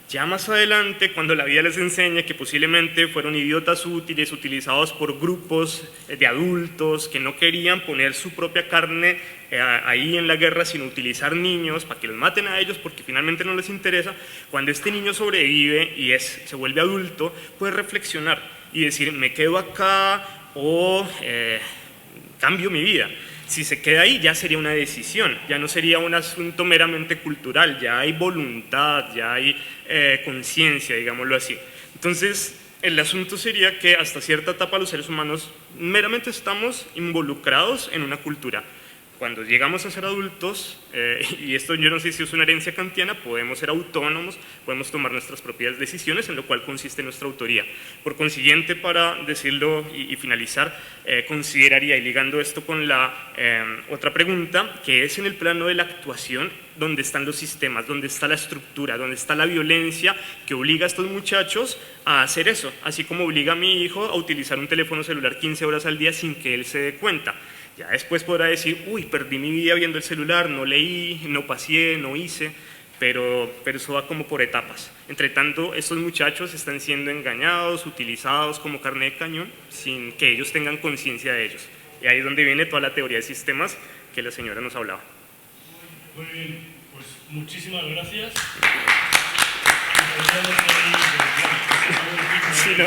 Ya más adelante, cuando la vida les enseña que posiblemente fueron idiotas útiles utilizados por grupos de adultos que no querían poner su propia carne ahí en la guerra, sino utilizar niños para que los maten a ellos porque finalmente no les interesa, cuando este niño sobrevive y se vuelve adulto, puede reflexionar y decir, me quedo acá o cambio mi vida. Si se queda ahí, ya sería una decisión, ya no sería un asunto meramente cultural, ya hay voluntad, ya hay conciencia, digámoslo así. Entonces, el asunto sería que hasta cierta etapa los seres humanos meramente estamos involucrados en una cultura. Cuando llegamos a ser adultos, y esto yo no sé si es una herencia kantiana, podemos ser autónomos, podemos tomar nuestras propias decisiones, en lo cual consiste nuestra autoría. Por consiguiente, para decirlo y finalizar, consideraría, y ligando esto con la otra pregunta, que es en el plano de la actuación donde están los sistemas, donde está la estructura, donde está la violencia que obliga a estos muchachos a hacer eso, así como obliga a mi hijo a utilizar un teléfono celular 15 horas al día sin que él se dé cuenta. Ya después podrá decir, uy, perdí mi vida viendo el celular, no leí, no paseé, no hice, pero eso va como por etapas. Entre tanto, estos muchachos están siendo engañados, utilizados como carne de cañón, sin que ellos tengan conciencia de ellos. Y ahí es donde viene toda la teoría de sistemas que la señora nos hablaba. Muy bien, pues muchísimas gracias. Sí, no.